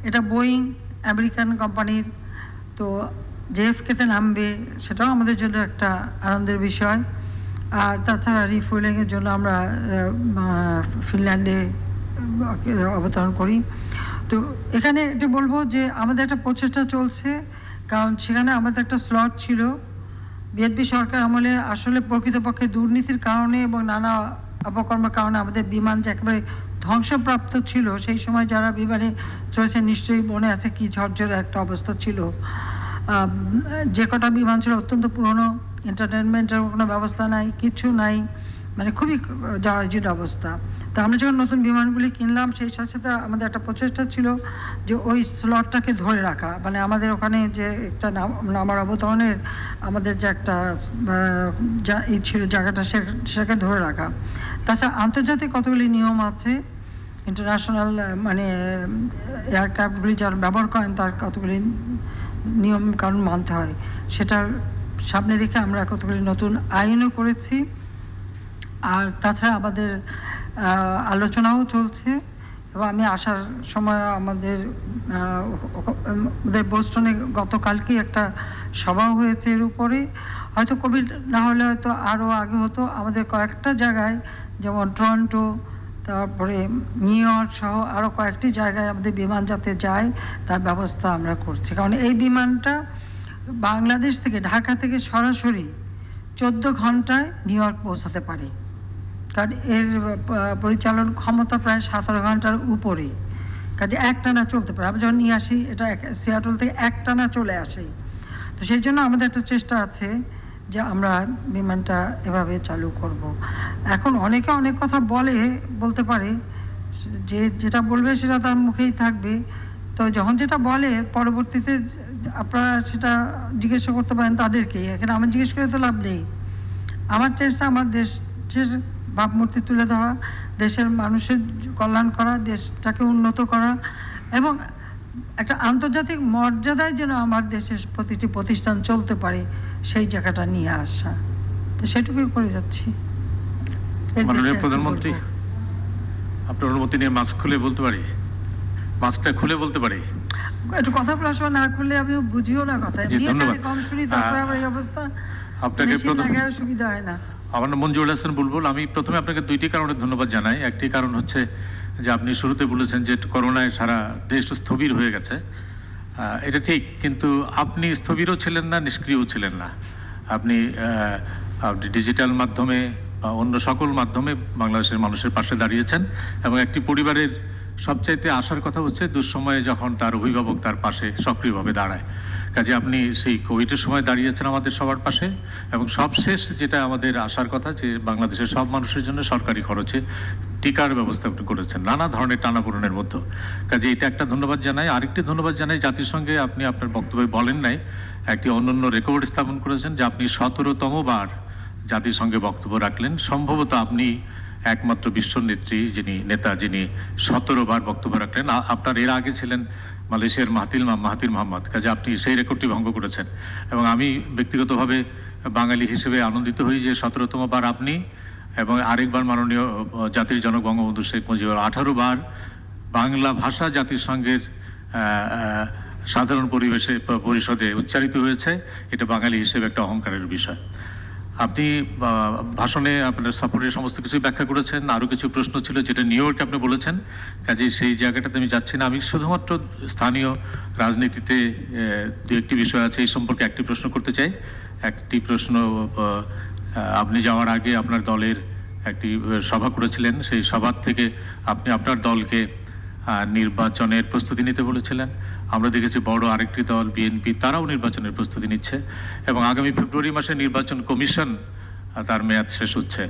এটা বোয়িং আমেরিকান কোম্পানির, তো জেএফকেতে নামবে, সেটাও আমাদের জন্য একটা আনন্দের বিষয়। আর তাছাড়া রিফুয়েলিংয়ের জন্য আমরা ফিনল্যান্ডে অবতরণ করি। তো এখানে এটা বলবো যে আমাদের একটা প্রচেষ্টা চলছে, কারণ সেখানে আমাদের একটা স্লট ছিল। বিএনপি সরকার আমলে আসলে প্রকৃতপক্ষে দুর্নীতির কারণে এবং নানা অপকর্মের কারণে আমাদের বিমান যে একেবারে ধ্বংসপ্রাপ্ত ছিল, সেই সময় যারা বিমানে চলেছে নিশ্চয়ই মনে আছে কি ঝরঝরে একটা অবস্থা ছিল। যে কটা বিমান ছিল অত্যন্ত পুরনো, এন্টারটেনমেন্টের কোনো ব্যবস্থা নাই, কিছু নাই, মানে খুবই জরাজীর্ণ অবস্থা। তো আমরা যখন নতুন বিমানগুলি কিনলাম, সেই সাথে সাথে আমাদের একটা প্রচেষ্টা ছিল যে ওই স্লটটাকে ধরে রাখা, মানে আমাদের ওখানে যে একটা নামার অবতরণের আমাদের যে একটা ছিল জায়গাটা, সেটাকে ধরে রাখা। তাছাড়া আন্তর্জাতিক কতগুলি নিয়ম আছে, ইন্টারন্যাশনাল মানে এয়ারক্রাফটগুলি যারা ব্যবহার করেন তার কতগুলি নিয়ম কানুন মানতে হয়, সেটার সামনে রেখে আমরা কতগুলি নতুন আইনও করেছি। আর তাছাড়া আমাদের আলোচনাও চলছে, এবং আমি আসার সময় আমাদের বোস্টনে গতকালকে একটা সভা হয়েছে এর উপরে। হয়তো কোভিড না হলে হয়তো আরও আগে হতো। আমাদের কয়েকটা জায়গায় যেমন টরন্টো, তারপরে নিউ ইয়র্ক সহ আরও কয়েকটি জায়গায় আমাদের বিমান যাতে যায় তার ব্যবস্থা আমরা করছি, কারণ এই বিমানটা বাংলাদেশ থেকে ঢাকা থেকে সরাসরি 14 ঘন্টায় নিউ ইয়র্ক পৌঁছাতে পারে, কারণ এর পরিচালন ক্ষমতা প্রায় 17 ঘন্টার উপরে, কাজে একটানা চলতে পারে। আমরা যখন নিয়ে আসি এটা সিয়াটল থেকে একটানা চলে আসে। তো সেই জন্য আমাদের একটা চেষ্টা আছে যে আমরা বিমানটা এভাবে চালু করব। এখন অনেকে অনেক কথা বলতে পারে, যে যেটা বলবে সেটা তার মুখেই থাকবে। তো যখন যেটা বলে পরবর্তীতে আপনারা সেটা জিজ্ঞাসা করতে পারেন তাদেরকে, এখানে আমার জিজ্ঞেস করে তো লাভ নেই। আমার চেষ্টা আমার দেশের ভাবমূর্তি তুলে ধরা, দেশের মানুষের কল্যাণ করা, দেশটাকে উন্নত করা, এবং একটা আন্তর্জাতিক মর্যাদায় যেন আমার দেশের প্রতিটি প্রতিষ্ঠান চলতে পারে সেই জায়গাটা নিয়ে আসা। তো সেটুকুই করে যাচ্ছি। মাননীয় প্রধানমন্ত্রী, আপনার অনুমতি নিয়ে মাস্ক খুলে বলতে পারি? মাস্কটা খুলে বলতে পারি? একটু কথা বলার সময় না খুললে আমি বুঝিও না কথা, কম শুনি, তারপরে আমার এই অবস্থা, আপনাকে সুবিধা হয় না। আমার নাম মঞ্জুরুল হাসান বুলবুল। আমি প্রথমে আপনাকে দুইটি কারণে ধন্যবাদ জানাই। একটি কারণ হচ্ছে যে আপনি শুরুতে বলেছেন যে করোনায় সারা দেশ স্থবির হয়ে গেছে, এটা ঠিক, কিন্তু আপনি স্থবিরও ছিলেন না, নিষ্ক্রিয়ও ছিলেন না। আপনি ডিজিটাল মাধ্যমে বা অন্য সকল মাধ্যমে বাংলাদেশের মানুষের পাশে দাঁড়িয়েছেন, এবং একটি পরিবারের সবচাইতে আসার কথা হচ্ছে দুঃসময়ে যখন তার অভিভাবক তার পাশে সক্রিয়ভাবে দাঁড়ায়। কাজে আপনি সেই কোভিডের সময় দাঁড়িয়েছেন আমাদের সবার পাশে, এবং সবশেষ যেটা আমাদের আসার কথা যে বাংলাদেশের সব মানুষের জন্য সরকারি খরচে টিকার ব্যবস্থা আপনি করেছেন নানা ধরনের টানাপোড়েনের মধ্যে। কাজে এটা একটা ধন্যবাদ জানাই। আরেকটি ধন্যবাদ জানাই জাতিসংঘে আপনি আপনার বক্তব্যে বলেন নাই, একটি অনন্য রেকর্ড স্থাপন করেছেন যে আপনি 17তম বার জাতিসংঘে বক্তব্য রাখলেন। সম্ভবত আপনি একমাত্র বিশ্ব নেত্রী যিনি 17 বার বক্তব্য রাখলেন। আপনার এর আগে ছিলেন মালয়েশিয়ার মাহাতির মোহাম্মদ। কাজে আপনি সেই রেকর্ডটি ভঙ্গ করেছেন, এবং আমি ব্যক্তিগতভাবে বাঙালি হিসেবে আনন্দিত হই যে 17তম বার আপনি এবং আরেকবার মাননীয় জাতির জনক বঙ্গবন্ধু শেখ মুজিবুর 18 বার বাংলা ভাষা জাতিসংঘের সাধারণ পরিষদে উচ্চারিত হয়েছে। এটা বাঙালি হিসেবে একটা অহংকারের বিষয়। আপনি ভাষণে আপনার সফরের সমস্ত কিছু ব্যাখ্যা করেছেন। আরও কিছু প্রশ্ন ছিল যেটা নিউ ইয়র্কে আপনি বলেছেন, কাজেই সেই জায়গাটাতে আমি যাচ্ছি না। আমি শুধুমাত্র স্থানীয় রাজনীতিতে দু একটি বিষয় আছে এই সম্পর্কে একটি প্রশ্ন করতে চাই। একটি প্রশ্ন, আপনি যাওয়ার আগে আপনার দলের একটি সভা করেছিলেন, সেই সভার থেকে আপনি আপনার দলকে নির্বাচনের প্রস্তুতি নিতে বলেছিলেন। আমরা দেখেছি বড় আরেকটি দল বিএনপি, তারাও নির্বাচনের প্রস্তুতি নিচ্ছে, এবং আগামী ফেব্রুয়ারি মাসে নির্বাচন কমিশন তার মেয়াদ শেষ হচ্ছে।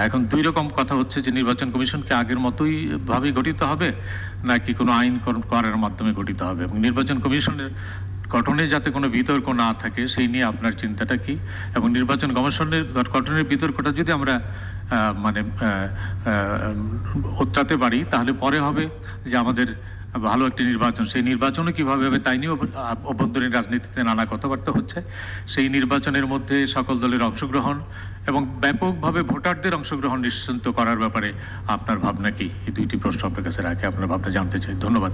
এখন দুই রকম কথা হচ্ছে যে নির্বাচন কমিশনকে আগের মতোই ভাবে গঠিত হবে নাকি কোনো আইন করার মাধ্যমে গঠিত হবে, এবং নির্বাচন কমিশনের গঠনে যাতে কোনো বিতর্ক না থাকে সেই নিয়ে আপনার চিন্তাটা কি? এবং নির্বাচন কমিশনের গঠনের বিতর্কটা যদি আমরা উত্তাতে পারি তাহলে পরে হবে যে আমাদের ভালো একটি নির্বাচন, সেই নির্বাচনও কিভাবে হবে তাই নিয়ে অভ্যন্তরীণ রাজনীতিতে নানা কথাবার্তা হচ্ছে। সেই নির্বাচনের মধ্যে সকল দলের অংশগ্রহণ এবং ব্যাপকভাবে ভোটারদের অংশগ্রহণ নিশ্চিন্ত করার ব্যাপারে আপনার ভাবনা কি? এই দুইটি প্রশ্ন আপনার কাছে রাখে, আপনার ভাবনা জানতে চাই। ধন্যবাদ।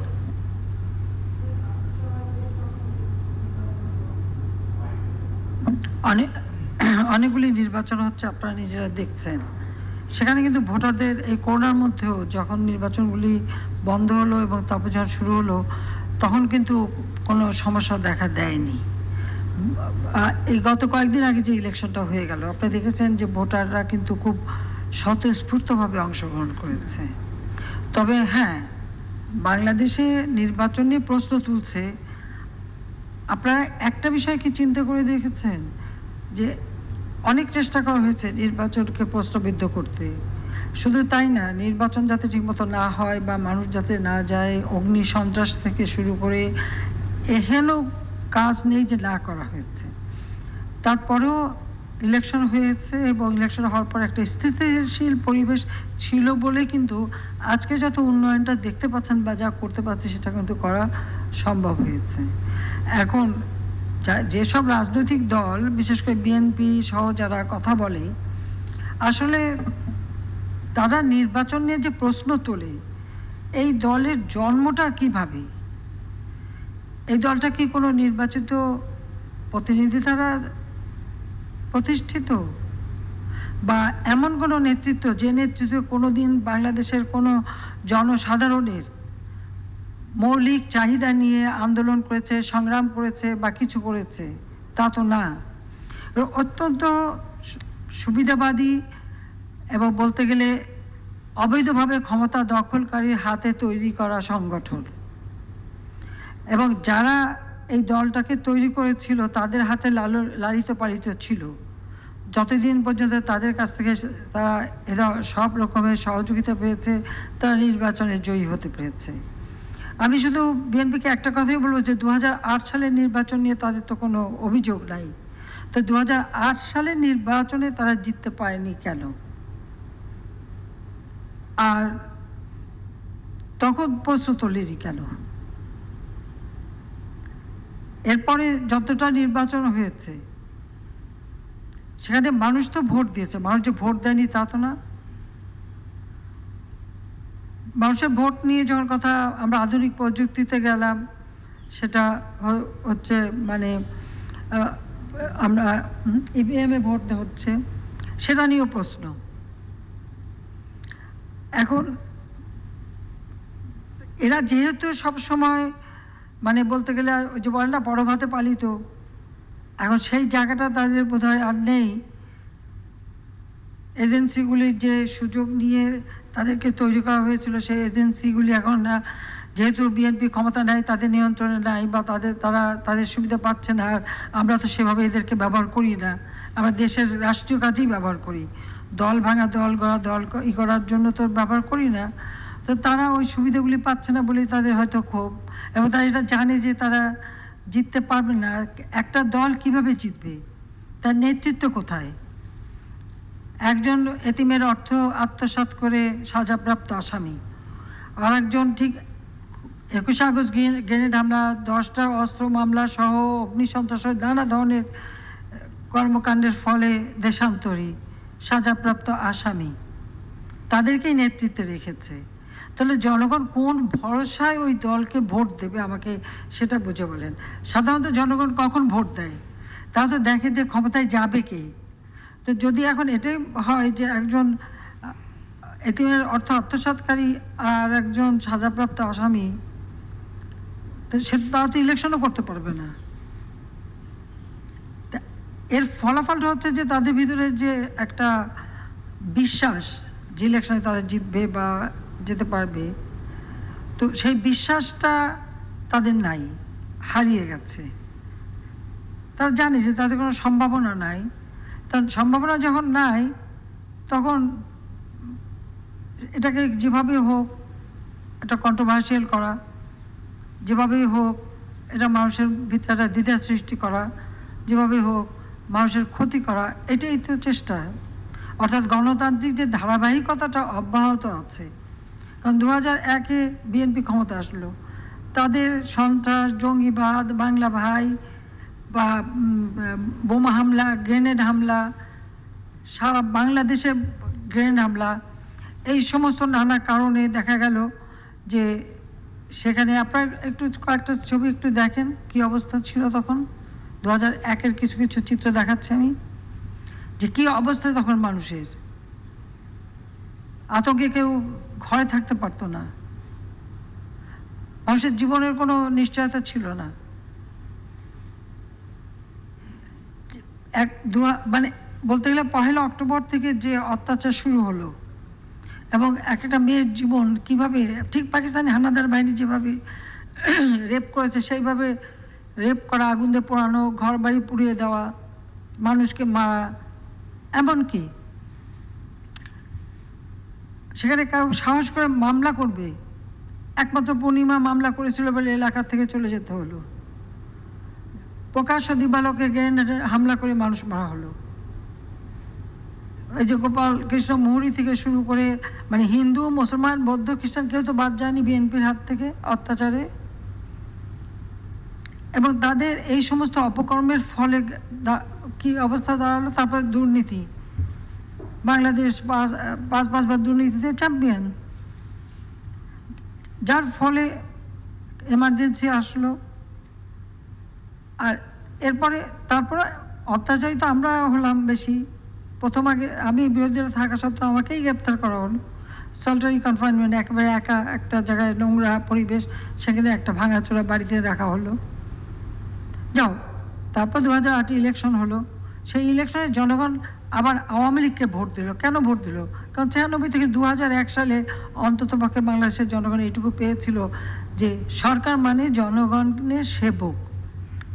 অনেকগুলি নির্বাচন হচ্ছে, আপনারা নিজেরা দেখছেন। সেখানে কিন্তু ভোটারদের এই করোনার মধ্যেও যখন নির্বাচনগুলি বন্ধ হলো এবং তারপর যখন শুরু হলো তখন কিন্তু কোনো সমস্যা দেখা দেয়নি। এই গত কয়েকদিন আগে যে ইলেকশনটা হয়ে গেল, আপনি দেখেছেন যে ভোটাররা কিন্তু খুব স্বতঃস্ফূর্তভাবে অংশগ্রহণ করেছে। তবে হ্যাঁ, বাংলাদেশে নির্বাচন নিয়ে প্রশ্ন তুলছে। আপনারা একটা বিষয় কি চিন্তা করে দেখেছেন যে অনেক চেষ্টা করা হয়েছে নির্বাচনকে প্রশ্নবিদ্ধ করতে। শুধু তাই না, নির্বাচন যাতে ঠিকমতো না হয় বা মানুষ যাতে না যায়, অগ্নি সন্ত্রাস থেকে শুরু করে এহেন কাজ নেই যে না করা হয়েছে। তারপরেও ইলেকশন হয়েছে এবং ইলেকশন হওয়ার পর একটা স্থিতিশীল পরিবেশ ছিল বলে কিন্তু আজকে যত উন্নয়নটা দেখতে পাচ্ছেন বা যা করতে পারছে সেটা কিন্তু করা সম্ভব হয়েছে। এখন যেসব রাজনৈতিক দল বিশেষ করে বিএনপি সহ যারা কথা বলে, আসলে তারা নির্বাচন নিয়ে যে প্রশ্ন তোলে, এই দলের জন্মটা কিভাবে? এই দলটা কি কোনো নির্বাচিত প্রতিনিধি দ্বারা প্রতিষ্ঠিত, বা এমন কোনো নেতৃত্ব যে নেতৃত্ব কোনোদিন বাংলাদেশের কোনো জনসাধারণের মৌলিক চাহিদা নিয়ে আন্দোলন করেছে, সংগ্রাম করেছে বা কিছু করেছে? তা তো না। অত্যন্ত সুবিধাবাদী এবং বলতে গেলে অবৈধভাবে ক্ষমতা দখলকারীর হাতে তৈরি করা সংগঠন, এবং যারা এই দলটাকে তৈরি করেছিল তাদের হাতে লালিত পালিত ছিল। যতদিন পর্যন্ত তাদের কাছ থেকে এরা সব রকমের সহযোগিতা পেয়েছে, তারা নির্বাচনে জয়ী হতে পেরেছে। আমি শুধু বিএনপিকে একটা কথাই বলবো যে 2008 সালের নির্বাচন নিয়ে তাদের তো কোনো অভিযোগ নাই, তো 2008 সালের নির্বাচনে তারা জিততে পারেনি কেন? আর তখন প্রশ্ন তোলেনি কেন? এরপরে যতটা নির্বাচন হয়েছে সেখানে মানুষ তো ভোট দিয়েছে, মানুষ যে ভোট দেয়নি তা তো না। মানুষের ভোট নিয়ে যখন কথা আমরা আধুনিক প্রযুক্তিতে গেলাম, সেটা হচ্ছে মানে আমরা ইভিএমে ভোট হচ্ছে, সেটা নিয়েও প্রশ্ন। এখন এরা যেহেতু সব সময় মানে বলতে গেলে ওই যে বলে না বড় ভাতে পালিত, এখন সেই জায়গাটা তাদের বোধহয় আর নেই। এজেন্সিগুলির যে সুযোগ নিয়ে তাদেরকে তৈরি করা হয়েছিল, সেই এজেন্সিগুলি এখন যেহেতু বিএনপি ক্ষমতা নেয়, তাদের নিয়ন্ত্রণে নাই বা তাদের সুবিধা পাচ্ছে না, আর আমরা তো সেভাবে এদেরকে ব্যবহার করি না, আমরা দেশের রাষ্ট্রীয় কাজেই ব্যবহার করি, দল ভাঙা দল গড়া দল করার জন্য তো ব্যবহার করি না। তো তারা ওই সুবিধাগুলি পাচ্ছে না বলেই তাদের হয়তো ক্ষোভ, এবং তারা এটা জানে যে তারা জিততে পারবে না। একটা দল কিভাবে জিতবে? তার নেতৃত্ব কোথায়? একজন এতিমের অর্থ আত্মসাৎ করে সাজাপ্রাপ্ত আসামি, আর একজন ঠিক 21 আগস্ট গ্রেনেড হামলা, 10টা অস্ত্র মামলা সহ অগ্নিসন্ত্রাস নানা ধরনের কর্মকাণ্ডের ফলে দেশান্তরী সাজাপ্রাপ্ত আসামি, তাদেরকেই নেতৃত্বে রেখেছে। তাহলে জনগণ কোন ভরসায় ওই দলকে ভোট দেবে আমাকে সেটা বুঝে বলেন। সাধারণত জনগণ কখন ভোট দেয়? তারা তো দেখে যে ক্ষমতায় যাবে কে। তো যদি এখন এটাই হয় যে একজন এতিমের অর্থ আত্মসাৎকারী আর একজন সাজাপ্রাপ্ত আসামি, তো সে তারা তো ইলেকশনও করতে পারবে না। এর ফলাফলটা হচ্ছে যে তাদের ভিতরে যে একটা বিশ্বাস যে ইলেকশনে তারা জিতবে বা যেতে পারবে, তো সেই বিশ্বাসটা তাদের নাই, হারিয়ে গেছে। তারা জানে যে তাদের কোনো সম্ভাবনা নাই। তার সম্ভাবনা যখন নাই, তখন এটাকে যেভাবে হোক এটা কন্ট্রোভার্সিয়াল করা, যেভাবেই হোক এটা মানুষের ভিতরে একটা দ্বিধা সৃষ্টি করা, যেভাবে হোক মানুষের ক্ষতি করা, এটাই তো চেষ্টা। অর্থাৎ গণতান্ত্রিক যে ধারাবাহিকতাটা অব্যাহত আছে। কারণ 2001-এ বিএনপি ক্ষমতা আসলো, তাদের সন্ত্রাস, জঙ্গিবাদ, বাংলা ভাই বা বোমা হামলা, গ্রেনেড হামলা, সারা বাংলাদেশে গ্রেনেড হামলা, এই সমস্ত নানা কারণে দেখা গেল যে সেখানে আপনার একটু কয়েকটা ছবি একটু দেখেন কি অবস্থা ছিল তখন। 2001-এর কিছু কিছু চিত্র দেখাচ্ছি আমি, যে কি অবস্থা তখন মানুষের। আতঙ্কে কেউ ঘরে থাকতে পারতো না, মানুষের জীবনের কোনো নিশ্চয়তা ছিল না। মানে বলতে গেলে 1 অক্টোবর থেকে যে অত্যাচার শুরু হলো, এবং একটা মেয়ের জীবন কিভাবে, ঠিক পাকিস্তানি হানাদার বাহিনী যেভাবে রেপ করেছে সেইভাবে রেপ করা, আগুন দিয়ে পোড়ানো, ঘর বাড়ি পুড়িয়ে দেওয়া, মানুষকে মারা, এমনকি সেখানে কারো সাহস করে মামলা করবে, একমাত্র পূর্ণিমা মামলা করেছিল বলে এলাকা থেকে চলে যেতে হলো। প্রকাশ্য দিবালোকে গ্রেনেড হামলা করে মানুষ মারা হলো। এই যে গোপাল কৃষ্ণ মুহুরী থেকে শুরু করে মানে হিন্দু মুসলমান বৌদ্ধ খ্রিস্টান কেউ তো বাদ যায়নি বিএনপির হাত থেকে অত্যাচারে। এবং তাদের এই সমস্ত অপকর্মের ফলে কি অবস্থা দাঁড়ালো। তারপরে দুর্নীতি, বাংলাদেশ পাঁচবার দুর্নীতিতে চ্যাম্পিয়ন, যার ফলে এমার্জেন্সি আসলো। আর এরপরে তারপরে অত্যাচারিত আমরা হলাম বেশি। প্রথম আগে আমি বিরোধীরা থাকা সত্ত্বেও আমাকেই গ্রেপ্তার করা হলো, সলটারি কনফাইনমেন্ট, একেবারে একা একটা জায়গায় নোংরা পরিবেশ, সেখানে একটা ভাঙাচোরা বাড়িতে রাখা হলো। যাও, তারপর 2008 ইলেকশন হলো। সেই ইলেকশনে জনগণ আবার আওয়ামী লীগকে ভোট দিল। কেন ভোট দিল? কারণ 96 থেকে 2001 সালে অন্ততপক্ষে বাংলাদেশের জনগণ এইটুকু পেয়েছিল যে সরকার মানে জনগণের সেবক,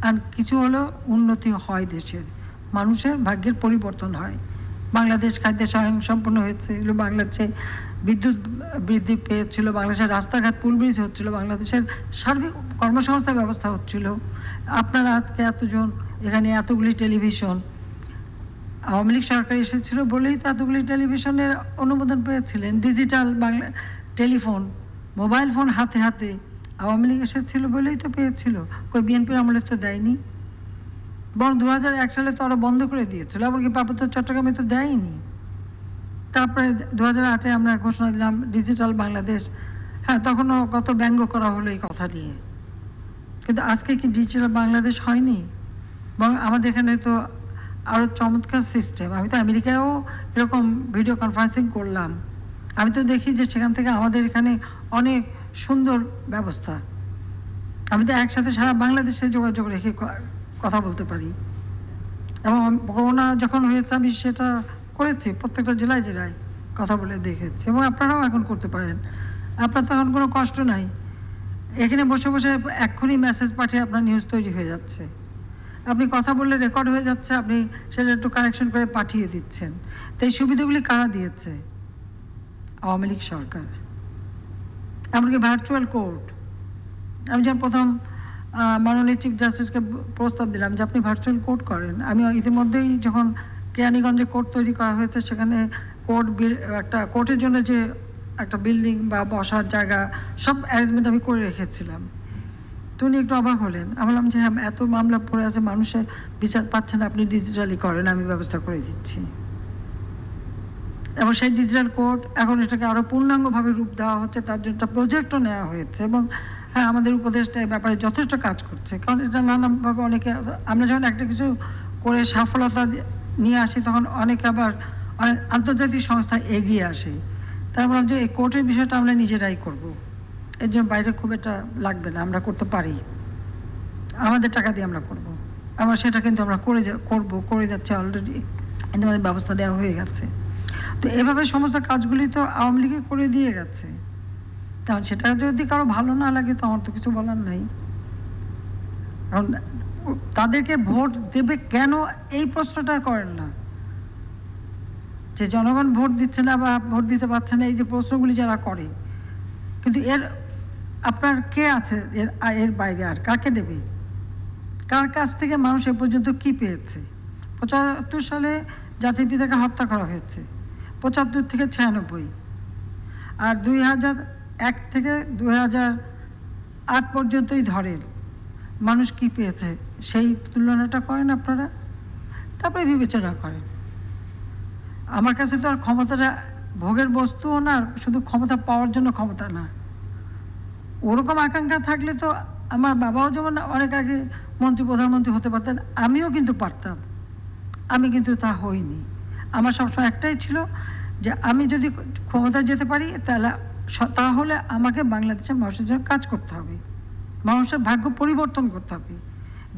আর কিছু হলো উন্নতি হয়, দেশের মানুষের ভাগ্যের পরিবর্তন হয়। বাংলাদেশ খাদ্যে স্বয়ংসম্পূর্ণ হয়েছিল, বাংলাদেশে বিদ্যুৎ বৃদ্ধি পেয়েছিল, বাংলাদেশের রাস্তাঘাট পুল ব্রিজ হচ্ছিল, বাংলাদেশের সার্বিক কর্মসংস্থান ব্যবস্থা হচ্ছিল। আপনারা আজকে এতজন এখানে, এতগুলি টেলিভিশন, আওয়ামী লীগ সরকার এসেছিল বলেই তো এতগুলি টেলিভিশনের অনুমোদন পেয়েছিলেন। Digital Bangla telephone, mobile phone হাতে হাতে আওয়ামী লীগ এসেছিল বলেই তো পেয়েছিল। কই বিএনপির আমলে তো দেয়নি, বরং 2001 সালে তো আরো বন্ধ করে দিয়েছিল, এমনকি পার্বত্য চট্টগ্রামে তো দেয়নি। তারপরে 2008-এ আমরা ঘোষণা দিলাম ডিজিটাল বাংলাদেশ। হ্যাঁ, তখনও কত ব্যঙ্গ করা হলো এই কথা নিয়ে, কিন্তু আজকে কি ডিজিটাল বাংলাদেশ হয়নি? বরং আমাদের এখানে তো আরো চমৎকার সিস্টেম। আমি তো আমেরিকায়ও এরকম ভিডিও কনফারেন্সিং করলাম, আমি তো দেখি যে সেখান থেকে আমাদের এখানে অনেক সুন্দর ব্যবস্থা। আমি তো একসাথে সারা বাংলাদেশে যোগাযোগ রেখে কথা বলতে পারি। এবং করোনা যখন হয়েছে আমি সেটা করেছি, প্রত্যেকটা জেলায় জেলায় কথা বলে দেখেছি, এবং আপনারাও এখন করতে পারেন। আপনার তো এখন কোনো কষ্ট নাই, এখানে বসে বসে এক্ষুনি মেসেজ পাঠিয়ে আপনার নিউজ তৈরি হয়ে যাচ্ছে। আপনি কথা বললে রেকর্ড হয়ে যাচ্ছে, আপনি সেটা একটু কারেকশন করে পাঠিয়ে দিচ্ছেন। তো এই সুবিধাগুলি কারা দিয়েছে? আওয়ামী লীগ সরকার। এমনকি ভার্চুয়াল কোর্ট, আমি যখন প্রথম মাননীয় চিফ জাস্টিসকে প্রস্তাব দিলাম যে আপনি ভার্চুয়াল কোর্ট করেন, আমি ইতিমধ্যেই যখন কেরানীগঞ্জে কোর্ট তৈরি করা হয়েছে সেখানে একটা কোর্টের জন্য যে একটা বিল্ডিং বা বসার জায়গা সব অ্যারেঞ্জমেন্ট আমি করে রেখেছিলাম। তো উনি একটু অবাক হলেন। আমি বললাম যে হ্যাঁ, এত মামলা পড়ে আছে, মানুষের বিচার পাচ্ছে না, আপনি ডিজিটালি করেন, আমি ব্যবস্থা করে দিচ্ছি। এবং সেই ডিজিটাল কোর্ট এখন এটাকে আরো পূর্ণাঙ্গভাবে রূপ দেওয়া হচ্ছে, তার জন্য একটা প্রজেক্টও নেওয়া হয়েছে। এবং হ্যাঁ, আমাদের উপদেষ্টা এই ব্যাপারে যথেষ্ট কাজ করছে, কারণ এটা নানানভাবে অনেকে, আমরা যখন একটা কিছু করে সফলতা নিয়ে আসি তখন অনেকে আবার অনেক আন্তর্জাতিক সংস্থা এগিয়ে আসে। তাই বললাম যে এই কোর্টের বিষয়টা আমরা নিজেরাই করব, এর জন্য বাইরে খুব একটা লাগবে না, আমরা করতে পারি, আমাদের টাকা দিয়ে আমরা করব। আবার সেটা কিন্তু আমরা করে যাচ্ছি অলরেডি, আমাদের ব্যবস্থা দেওয়া হয়ে গেছে। তো এভাবে সমস্ত কাজগুলি তো আওয়ামী লীগে করে দিয়ে গেছে। কারণ সেটা যদি কারো ভালো না লাগে তো আমার তো কিছু বলার নাই। কারণ তাদেরকে ভোট দেবে কেন এই প্রশ্নটা করেন না, যে জনগণ ভোট দিচ্ছে না বা ভোট দিতে পারছে না, এই যে প্রশ্নগুলি যারা করে, কিন্তু আপনার কে আছে এর বাইরে? আর কাকে দেবে? কার কাছ থেকে মানুষ এ পর্যন্ত কি পেয়েছে? 75 সালে জাতির পিতাকে হত্যা করা হয়েছে, 75 থেকে 96, আর 2001 থেকে 2008 পর্যন্তই ধরেন, মানুষ কি পেয়েছে সেই তুলনাটা করেন আপনারা, তারপরে বিবেচনা করেন। আমার কাছে তো আর ক্ষমতাটা ভোগের বস্তুও না, শুধু ক্ষমতা পাওয়ার জন্য ক্ষমতা না। ওরকম আকাঙ্ক্ষা থাকলে তো আমার বাবাও যেমন অনেক আগে মন্ত্রী প্রধানমন্ত্রী হতে পারতেন, আমিও কিন্তু পারতাম, আমি কিন্তু তা হইনি। আমার সবসময় একটাই ছিল যে আমি যদি ক্ষমতা যেতে পারি তাহলে আমাকে বাংলাদেশের মানুষের জন্য কাজ করতে হবে, মানুষের ভাগ্য পরিবর্তন করতে হবে,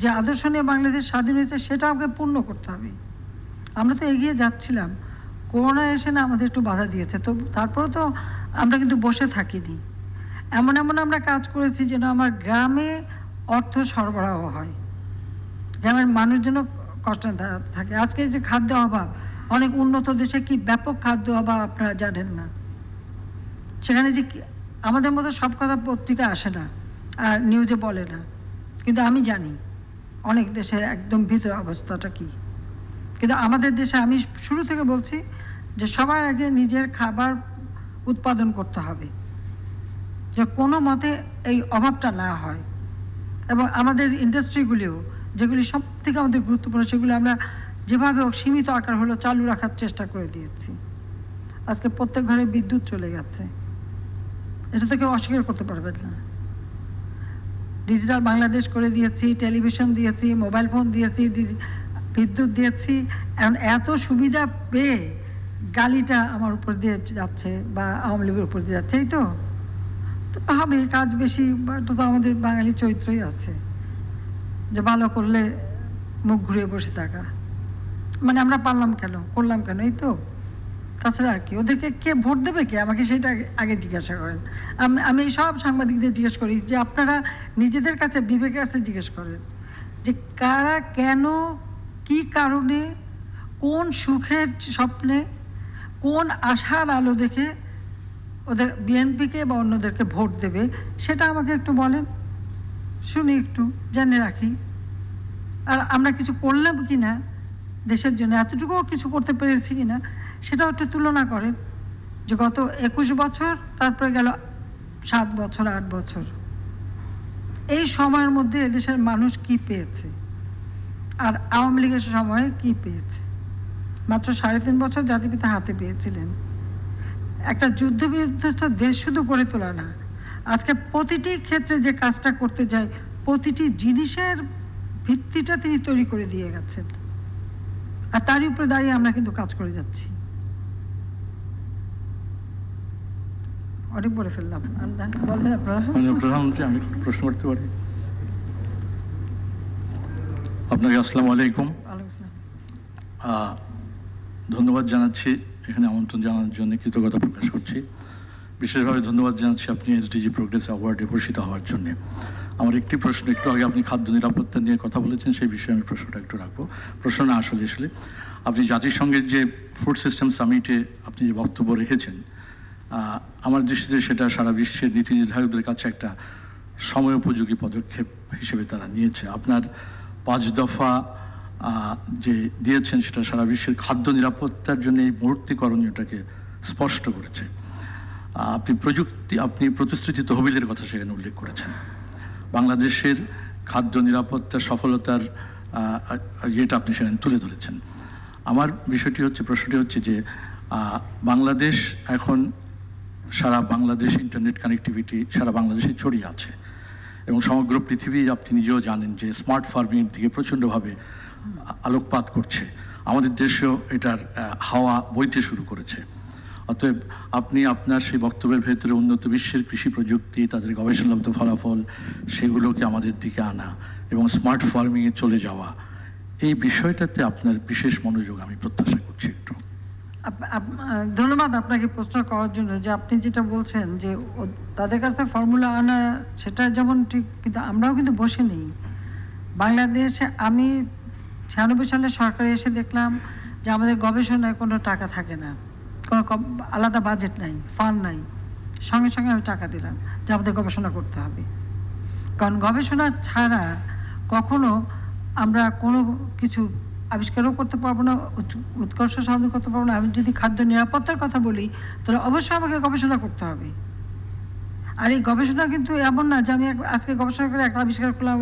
যে আদর্শ নিয়ে বাংলাদেশ স্বাধীন হয়েছে সেটা আমাকে পূর্ণ করতে হবে। আমরা তো এগিয়ে যাচ্ছিলাম, করোনা এসে না আমাদের একটু বাধা দিয়েছে, তো তারপরে তো আমরা কিন্তু বসে থাকিনি। এমন আমরা কাজ করেছি যেন আমার গ্রামে অর্থ সরবরাহ হয়, গ্রামের মানুষ যেন কষ্ট থাকে। আজকে যে খাদ্য অভাব, অনেক উন্নত দেশে কি ব্যাপক খাদ্য অভাব আপনারা জানেন না, সেখানে যে আমাদের মতো সব কথা পত্রিকা আসে না আর নিউজে বলে না, কিন্তু আমি জানি অনেক দেশে একদম ভিতর অবস্থাটা কি। কিন্তু আমাদের দেশে আমি শুরু থেকে বলছি যে সবার আগে নিজের খাবার উৎপাদন করতে হবে, যে কোনো মতে এই অভাবটা না হয়। এবং আমাদের ইন্ডাস্ট্রিগুলিও যেগুলি সব থেকে আমাদের গুরুত্বপূর্ণ, সেগুলো আমরা যেভাবে হোক সীমিত আকার হলো চালু রাখার চেষ্টা করে দিয়েছি। আজকে প্রত্যেক ঘরে বিদ্যুৎ চলে গেছে, এটা তো কেউ অস্বীকার করতে পারবেন না। ডিজিটাল বাংলাদেশ করে দিয়েছি, টেলিভিশন দিয়েছি, মোবাইল ফোন দিয়েছি, বিদ্যুৎ দিয়েছি। এখন এত সুবিধা পেয়ে গালিটা আমার উপর দিয়ে যাচ্ছে বা আওয়ামী লীগের উপর দিয়ে যাচ্ছে, এই তো হবে কাজ বেশি। এটা তো আমাদের বাঙালি চরিত্রই আছে যে ভালো করলে মুখ ঘুরিয়ে বসে থাকা, মানে আমরা পারলাম কেন, করলাম কেন, এই তো। তাছাড়া আর কি, ওদেরকে কে ভোট দেবে কে, আমাকে সেটা আগে জিজ্ঞাসা করেন। আমি এই সব সাংবাদিকদের জিজ্ঞেস করি যে আপনারা নিজেদের কাছে, বিবেকের কাছে জিজ্ঞেস করেন যে কারা, কেন, কি কারণে, কোন সুখের স্বপ্নে, কোন আশার আলো দেখে ওদের বিএনপিকে বা অন্যদেরকে ভোট দেবে, সেটা আমাকে একটু বলেন, শুনি, একটু জেনে রাখি। আর আমরা কিছু করলাম কি না দেশের জন্য, এতটুকুও কিছু করতে পেরেছি কিনা, সেটাও একটু তুলনা করেন। যে গত 21 বছর, তারপরে গেল 7 বছর, 8 বছর, এই সময়ের মধ্যে এদেশের মানুষ কি পেয়েছে আর আওয়ামী লীগের সময়ে কি পেয়েছে। মাত্র 3.5 বছর জাতিপিতা হাতে পেয়েছিলেন। একটা যুদ্ধ বিধ্বস্ত দেশ শুধু গড়ে তোলা না, আজকে প্রতিটি ক্ষেত্রে যে কাজটা করতে যায়, প্রতিটি জিনিসের ভিত্তিটা তিনি তৈরি করে দিয়ে গেছেন, আর তারই উপরে দাঁড়িয়ে আমরা কিন্তু কাজ করে যাচ্ছি। অনেক বলে ফেললাম, বলেন আপনারা। প্রধানমন্ত্রী, আমি প্রশ্ন করতে পারি আপনাকে? আসসালামু আলাইকুম। ধন্যবাদ জানাচ্ছি এখানে আমন্ত্রণ জানানোর জন্য, কৃতজ্ঞতা প্রকাশ করছি। বিশেষভাবে ধন্যবাদ জানাচ্ছি আপনি এসডিজি প্রোগ্রেস অ্যাওয়ার্ডে ভূষিত হওয়ার জন্য। আমার একটি প্রশ্ন, একটু আগে আপনি খাদ্য নিরাপত্তা নিয়ে কথা বলেছেন, সেই বিষয়ে আমি প্রশ্নটা একটু রাখবো। প্রশ্ন না, আসলে আপনি জাতিসংঘের যে ফুড সিস্টেম সামিটে আপনি যে বক্তব্য রেখেছেন, আমার দৃষ্টিতে সেটা সারা বিশ্বের নীতি নির্ধারকদের কাছে একটা সময়োপযোগী পদক্ষেপ হিসেবে তারা নিয়েছে। আপনার 5 দফা যে দিয়েছেন, সেটা সারা বিশ্বের খাদ্য নিরাপত্তার জন্য এই মুহূর্তে করণীয়টাকে স্পষ্ট করেছে। আপনি প্রতিশ্রুতি তহবিলের কথা সেখানে উল্লেখ করেছেন। বাংলাদেশের খাদ্য নিরাপত্তার সফলতার ইয়েটা আপনি সেখানে তুলে ধরেছেন। আমার প্রশ্নটি হচ্ছে যে বাংলাদেশ এখন, সারা বাংলাদেশ ইন্টারনেট কানেক্টিভিটি সারা বাংলাদেশে ছড়িয়ে আছে এবং সমগ্র পৃথিবী, আপনি নিজেও জানেন যে স্মার্ট ফার্মিংয়ের দিকে প্রচণ্ডভাবে আলোকপাত করছে। আমাদের দেশেও এটার হাওয়া বইতে শুরু করেছে। অতএব আপনি আপনার সেই বক্তব্যের ভেতরে উন্নত বিশ্বের কৃষি প্রযুক্তি, তাদের গবেষণালব্ধ ফলাফল, সেগুলোকে আমাদের দিকে আনা এবং স্মার্ট ফার্মিংয়ে চলে যাওয়া, এই বিষয়টাতে আপনার বিশেষ মনোযোগ আমি প্রত্যাশা করছি একটু। ধন্যবাদ আপনাকে প্রশ্ন করার জন্য। যে আপনি যেটা বলছেন যে তাদের কাছে ফর্মুলা আনা, সেটা যেমন ঠিক, কিন্তু আমরাও কিন্তু বসে নেই। বাংলাদেশে আমি 96 সালে সরকারে এসে দেখলাম যে আমাদের গবেষণায় কোনো টাকা থাকে না, কোনো আলাদা বাজেট নাই, ফান্ড নাই। সঙ্গে সঙ্গে আমি টাকা দিলাম যে আমাদের গবেষণা করতে হবে, কারণ গবেষণা ছাড়া কখনো আমরা কোনো কিছু আবিষ্কারও করতে পারবো না, উৎকর্ষ সাধন করতে পারবো না। আমি যদি খাদ্য নিরাপত্তার কথা বলি, তাহলে অবশ্যই আমাকে গবেষণা করতে হবে। আর এই গবেষণা কিন্তু এমন না যে আমি আজকে গবেষণা করে একটা আবিষ্কার করলাম,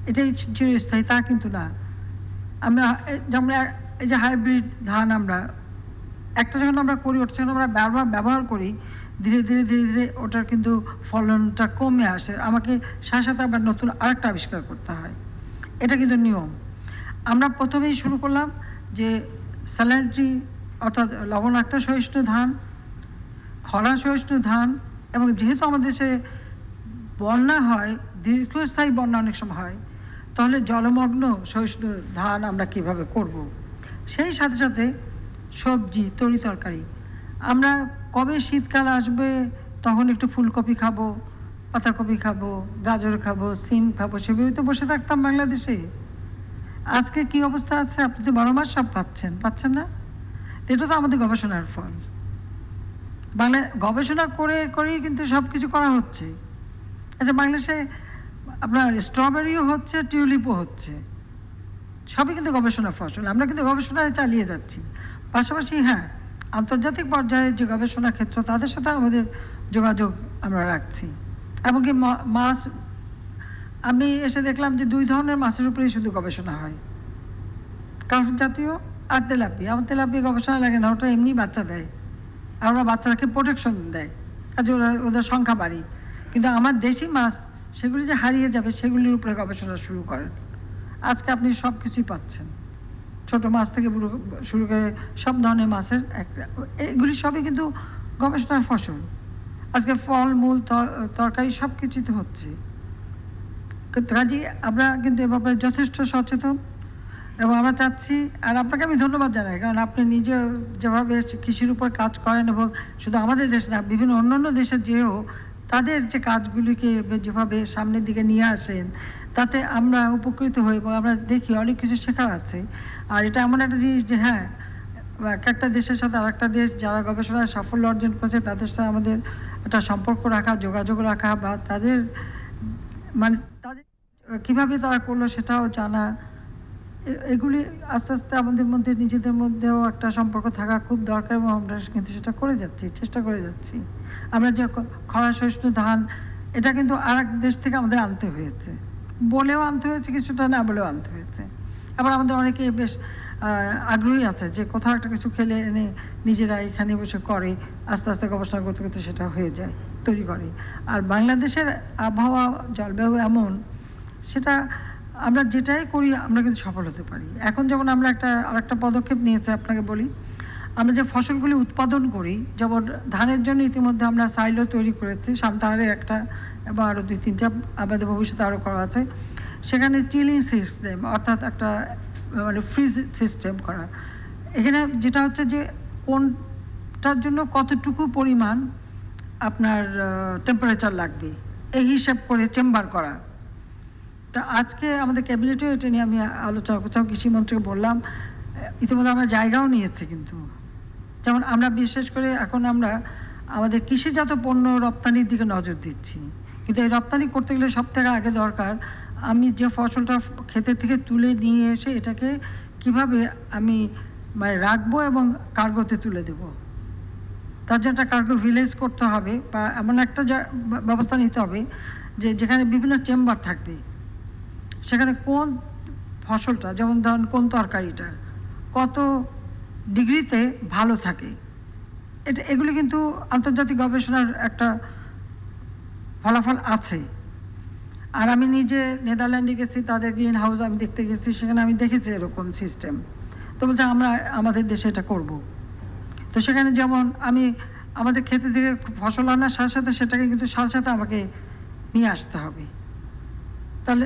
এটাই চিরস্থায়ী, তা কিন্তু না। যেমন এই যে হাইব্রিড ধান, আমরা একটা যখন আমরা করি, ওটা যখন আমরা ব্যবহার করি, ধীরে ধীরে ধীরে ধীরে ওটার কিন্তু ফলনটা কমে আসে। আমাকে সাথে সাথে আবার নতুন আরেকটা আবিষ্কার করতে হয়, এটা কিন্তু নিয়ম। আমরা প্রথমেই শুরু করলাম যে স্যালারি, অর্থাৎ লবণাক্ত সহিষ্ণু ধান, খরা সহিষ্ণু ধান, এবং যেহেতু আমাদের দেশে বন্যা হয়, দীর্ঘস্থায়ী বন্যা অনেক সময় হয়, তাহলে জলমগ্ন সহিষ্ণু ধান আমরা কিভাবে করব। সেই সাথে সাথে সবজি, তরি তরকারি, আমরা কবে শীতকাল আসবে তখন একটু ফুলকপি খাবো, পাতাকপি খাবো, গাজর খাবো, সিম খাবো, সেভাবে তো বসে থাকতাম বাংলাদেশে। আজকে কি অবস্থা আছে? আপনি তো 12 মাস সব পাচ্ছেন না? এটা তো আমাদের গবেষণার ফল। গবেষণা করেই কিন্তু সব কিছু করা হচ্ছে। আচ্ছা, বাংলাদেশে আপনার স্ট্রবেরিও হচ্ছে, টিউলিপও হচ্ছে, সবই কিন্তু গবেষণা ফসল। আমরা কিন্তু গবেষণায় চালিয়ে যাচ্ছি। পাশাপাশি হ্যাঁ, আন্তর্জাতিক পর্যায়ে যে গবেষণা ক্ষেত্র তাদের সাথে আমাদের যোগাযোগ আমরা রাখছি। এমনকি মাছ, আমি এসে দেখলাম যে 2 ধরনের মাছের উপরেই শুধু গবেষণা হয়, কার্প জাতীয় আর তেলাপিয়া। আমার তেলাপিয়া গবেষণা লাগে না, ওটা এমনি বাচ্চা দেয়, আর ওরা বাচ্চাকে প্রোটেকশন দেয়, কাজে ওদের সংখ্যা বাড়ে। কিন্তু আমার দেশি মাছ সেগুলি যে হারিয়ে যাবে সেগুলির উপরে গবেষণা শুরু করেন। আজকে আপনি সব কিছুই পাচ্ছেন, ছোট মাছ থেকে শুরু করে সব ধরনের মাছের এগুলি সবই কিন্তু গবেষণার ফসল। আজকে ফল মূল তরকারি সব কিছুই তো হচ্ছে। কাজে আমরা কিন্তু এ ব্যাপারে যথেষ্ট সচেতন এবং আমরা চাচ্ছি, আর আপনাকে আমি ধন্যবাদ জানাই, কারণ আপনি নিজে যেভাবে কৃষির উপর কাজ করেন এবং শুধু আমাদের দেশ না বিভিন্ন অন্যান্য দেশে যেও তাদের যে কাজগুলিকে যেভাবে সামনের দিকে নিয়ে আসেন, তাতে আমরা উপকৃত হই এবং আমরা দেখি অনেক কিছু শেখার আছে। আর এটা এমন একটা জিনিস যে হ্যাঁ, একটা দেশের সাথে আর একটা দেশ যারা গবেষণায় সাফল্য অর্জন করেছে তাদের সাথে আমাদের একটা সম্পর্ক রাখা, যোগাযোগ রাখা, বা তাদের মানে তাদের কীভাবে তারা করলো সেটাও জানা, এগুলি আস্তে আস্তে আমাদের মধ্যে নিজেদের মধ্যেও একটা সম্পর্ক থাকা খুব দরকার এবং আমরা কিন্তু সেটা করে যাচ্ছি, চেষ্টা করে যাচ্ছি। আমরা যে খরা সহিষ্ণু ধান, এটা কিন্তু আর এক দেশ থেকে আমাদের আনতে হয়েছে, বলেও আনতে হয়েছে কিছুটা, না বলেও আনতে হয়েছে। আবার আমাদের অনেকে বেশ আগ্রহী আছে যে কোথাও একটা কিছু খেলে এনে নিজেরা এখানে বসে করে, আস্তে আস্তে গবেষণা করতে করতে সেটা হয়ে যায়, তৈরি করে। আর বাংলাদেশের আবহাওয়া জলবায়ু এমন, সেটা আমরা যেটাই করি আমরা কিন্তু সফল হতে পারি। এখন যেমন আমরা আরেকটা পদক্ষেপ নিয়েছে আপনাকে বলি, আমরা যে ফসলগুলি উৎপাদন করি, যেমন ধানের জন্য ইতিমধ্যে আমরা সাইলো তৈরি করেছি, সান্তাহারে একটা এবং আরও 2-3টা আমাদের ভবিষ্যতে আরও করা আছে। সেখানে চিলিং সিস্টেম, অর্থাৎ একটা মানে ফ্রিজ সিস্টেম করা। এখানে যেটা হচ্ছে যে কোনটার জন্য কতটুকু পরিমাণ আপনার টেম্পারেচার লাগবে এই হিসাব করে চেম্বার করা। তা আজকে আমাদের ক্যাবিনেটেও এটা নিয়ে আমি আলোচনা করছিলাম, কৃষিমন্ত্রীকে বললাম, ইতিমধ্যে আমরা জায়গাও নিয়েছি। কিন্তু যেমন আমরা বিশেষ করে এখন আমরা আমাদের কৃষিজাত পণ্য রপ্তানির দিকে নজর দিচ্ছি, কিন্তু এই রপ্তানি করতে গেলে সব থেকে আগে দরকার আমি যে ফসলটা ক্ষেতের থেকে তুলে নিয়ে এসে এটাকে কিভাবে আমি মানে রাখবো এবং কার্গোতে তুলে দেব। তার জন্য একটা কার্গো ভিলেজ করতে হবে, বা এমন একটা ব্যবস্থা নিতে হবে যে যেখানে বিভিন্ন চেম্বার থাকবে, সেখানে কোন ফসলটা, যেমন ধরুন কোন তরকারিটা কত ডিগ্রিতে ভালো থাকে, এগুলি কিন্তু আন্তর্জাতিক গবেষণার একটা ফলাফল আছে। আর আমি নিজে নেদারল্যান্ডে গেছি, তাদের গ্রিন হাউস আমি দেখতে গেছি, সেখানে আমি দেখেছি এরকম সিস্টেম। তো বলছে আমরা আমাদের দেশে এটা করব। তো সেখানে যেমন আমি আমাদের ক্ষেতে থেকে ফসল আনার সাথে সাথে সেটাকে কিন্তু সাথে সাথে আমাকে নিয়ে আসতে হবে, তাহলে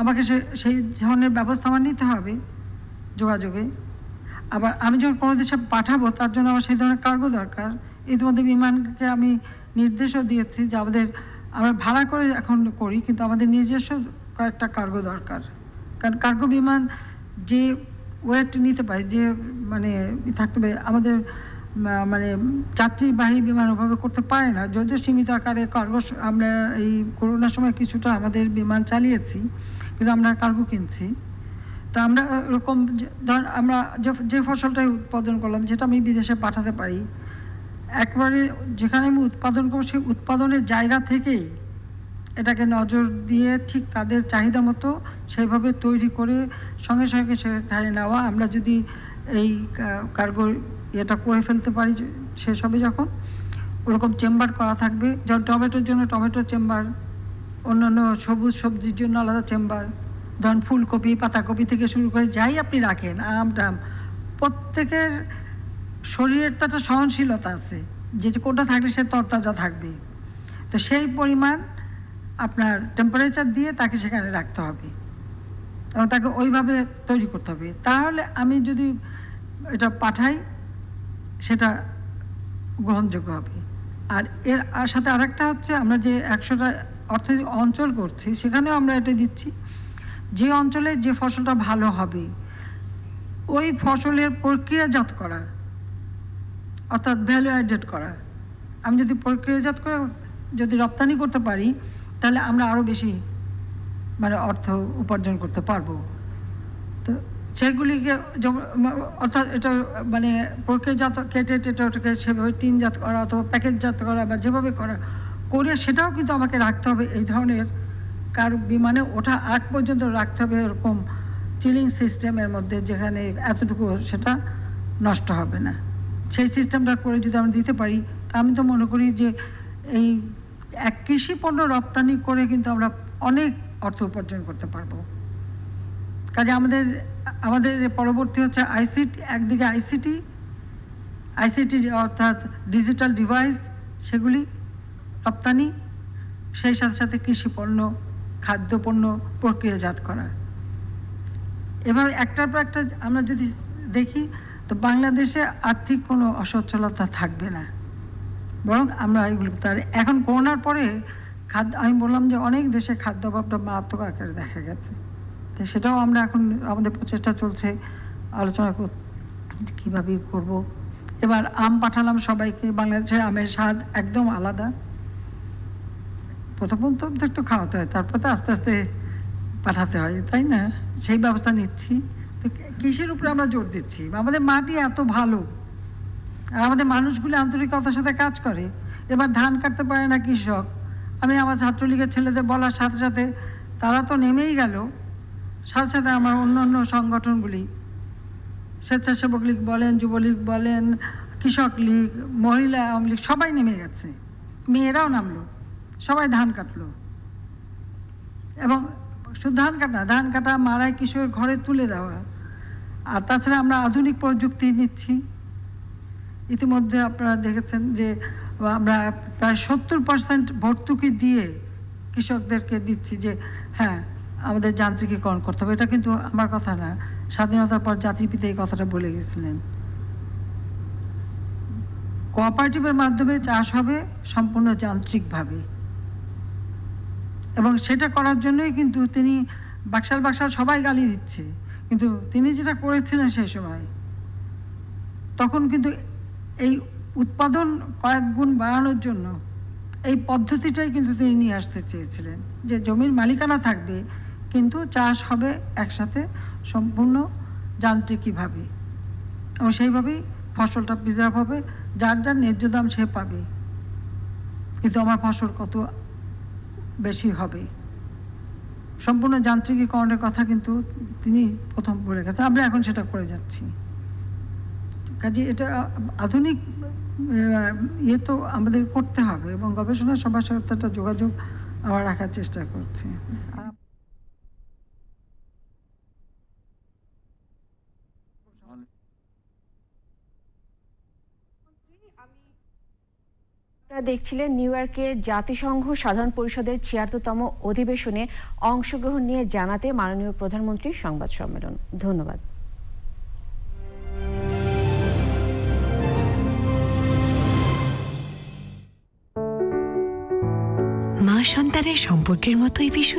আমাকে সেই ধরনের ব্যবস্থা আমার নিতে হবে যোগাযোগে। আবার আমি যখন কোনো দেশে পাঠাবো তার জন্য আমার সেই ধরনের কার্গো দরকার। ইতিমধ্যে বিমানকে আমি নির্দেশও দিয়েছি যে আমরা ভাড়া করে এখন করি, কিন্তু আমাদের নিজস্ব কয়েকটা কার্গো দরকার। কারণ কার্গো বিমান যে ওয়েট নিতে পারে, যে মানে থাকতে পারে, আমাদের মানে যাত্রীবাহী বিমান ওভাবে করতে পারে না, যদিও সীমিত আকারে কার্গো আমরা এই করোনার সময় কিছুটা আমাদের বিমান চালিয়েছি, কিন্তু আমরা কার্গো কিনছি। তা আমরা এরকম ধর আমরা যে ফসলটাই উৎপাদন করলাম, যেটা আমি বিদেশে পাঠাতে পারি, একবারে যেখানে আমি উৎপাদন করবো সেই উৎপাদনের জায়গা থেকেই এটাকে নজর দিয়ে ঠিক তাদের চাহিদা মতো সেইভাবে তৈরি করে সঙ্গে সঙ্গে সেখানে নেওয়া। আমরা যদি এই কার্গো এটা করে ফেলতে পারি সেসবে, যখন ওরকম চেম্বার করা থাকবে, যেমন টমেটোর জন্য টমেটো চেম্বার, অন্যান্য সবুজ সবজির জন্য আলাদা চেম্বার, ধরুন ফুলকপি পাতাকপি থেকে শুরু করে যাই আপনি রাখেন, আম টাম, প্রত্যেকের শরীরের তো একটা সহনশীলতা আছে, যে কোনটা থাকলে সে তরতাজা থাকবে। তো সেই পরিমাণ আপনার টেম্পারেচার দিয়ে তাকে সেখানে রাখতে হবে এবং তাকে ওইভাবে তৈরি করতে হবে। তাহলে আমি যদি এটা পাঠাই সেটা গ্রহণযোগ্য হবে। আর এর সাথে আরেকটা হচ্ছে, আমরা যে 100টা অর্থনৈতিক অঞ্চল করছি সেখানেও আমরা এটা দিচ্ছি, যে অঞ্চলে যে ফসলটা ভালো হবে ওই ফসলের প্রক্রিয়াজাত করা, অর্থাৎ ভ্যালু অ্যাডেড করা। আমি যদি প্রক্রিয়াজাত করে যদি রপ্তানি করতে পারি তাহলে আমরা আরও বেশি মানে অর্থ উপার্জন করতে পারবো। তো সেগুলিকে অর্থাৎ এটা মানে প্রক্রিয়াজাত কেটে টেটে ওটাকে সেভাবে টিনজাত করা অথবা প্যাকেটজাত করা বা যেভাবে করা করে সেটাও কিন্তু আমাকে রাখতে হবে এই ধরনের কার বিমানে ওঠা আগ পর্যন্ত রাখতে হবে এরকম চিলিং সিস্টেমের মধ্যে, যেখানে এতটুকু সেটা নষ্ট হবে না। সেই সিস্টেমটা করে যদি আমরা দিতে পারি, তা আমি তো মনে করি যে এই এক কৃষি পণ্য রপ্তানি করে কিন্তু আমরা অনেক অর্থ উপার্জন করতে পারবো। কাজে আমাদের পরবর্তী হচ্ছে আইসিটি, একদিকে আইসিটি অর্থাৎ ডিজিটাল ডিভাইস, সেগুলি রপ্তানি, সেই সাথে সাথে কৃষি পণ্য, খাদ্যপণ্য প্রক্রিয়াজাত করা। এভাবে একটার পর একটা আমরা যদি দেখি তো বাংলাদেশে আর্থিক কোনো অসচ্ছলতা থাকবে না, বরং আমরা এগুলো তার এখন করোনার পরে আমি বললাম যে অনেক দেশে খাদ্য অভাবটা মারাত্মক আকারে দেখা গেছে। তো সেটাও আমরা এখন আমাদের প্রচেষ্টা চলছে, আলোচনা কীভাবে করব। এবার আম পাঠালাম সবাইকে, বাংলাদেশের আমের স্বাদ একদম আলাদা। প্রথম তো একটু খাওয়াতে হয়, তারপর তো আস্তে আস্তে পাঠাতে হয়, তাই না? সেই ব্যবস্থা নিচ্ছি। তো কৃষির উপরে আমরা জোর দিচ্ছি, আমাদের মাটি এত ভালো আর আমাদের মানুষগুলো আন্তরিকতার সাথে কাজ করে। এবার ধান কাটতে পারে না কৃষক, আমি আমার ছাত্রলীগের ছেলেদের বলার সাথে সাথে তারা তো নেমেই গেল, সাথে সাথে আমার অন্য সংগঠনগুলি, স্বেচ্ছাসেবক লীগ বলেন, যুবলীগ বলেন, কৃষক লীগ, মহিলা আওয়ামী লীগ, সবাই নেমে গেছে, মেয়েরাও নামলো, সবাই ধান কাটলো। এবং শুধু ধান কাটা মারাই কৃষকের ঘরে তুলে দেওয়া। আর তাছাড়া আমরা আধুনিক প্রযুক্তি নিচ্ছি। ইতিমধ্যে আপনারা দেখেছেন যে আমরা প্রায় 70% ভর্তুকি দিয়ে কৃষকদেরকে দিচ্ছি যে হ্যাঁ আমাদের যান্ত্রিকীকরণ করতে হবে। এটা কিন্তু আমার কথা না, স্বাধীনতার পর জাতির এই কথাটা বলে গেছিলেন। কোঅপারেটিভের মাধ্যমে চাষ হবে সম্পূর্ণ যান্ত্রিকভাবে, এবং সেটা করার জন্যই কিন্তু তিনি বাকশাল সবাই গালি দিচ্ছে, কিন্তু তিনি যেটা করেছিলেন সেই সময়, তখন কিন্তু এই উৎপাদন কয়েক গুণ বাড়ানোর জন্য এই পদ্ধতিটাই কিন্তু তিনি নিয়ে আসতে চেয়েছিলেন, যে জমির মালিকানা থাকবে কিন্তু চাষ হবে একসাথে সম্পূর্ণ যান্ত্রিকীভাবে, এবং সেইভাবেই ফসলটা প্রিজার্ভ হবে, যার যার ন্যায্য দাম সে পাবে, কিন্তু আমার ফসল কত বেশি হবে। সম্পূর্ণ যান্ত্রিকীকরণের কথা কিন্তু তিনি প্রথম বলে গেছেন, আমরা এখন সেটা করে যাচ্ছি। কাজে এটা আধুনিক ইয়ে তো আমাদের করতে হবে, এবং গবেষণা সবার সাথে একটা যোগাযোগ আমরা রাখার চেষ্টা করছি। আপনারা দেখছিলেন নিউ ইয়র্কে জাতিসংঘ সাধারণ পরিষদের ৭৬তম অধিবেশনে অংশগ্রহণ নিয়ে জানাতে মাননীয় প্রধানমন্ত্রীর সংবাদ সম্মেলন। ধন্যবাদ। মা সন্তানের সম্পর্কের মতোই বিশুদ্ধ।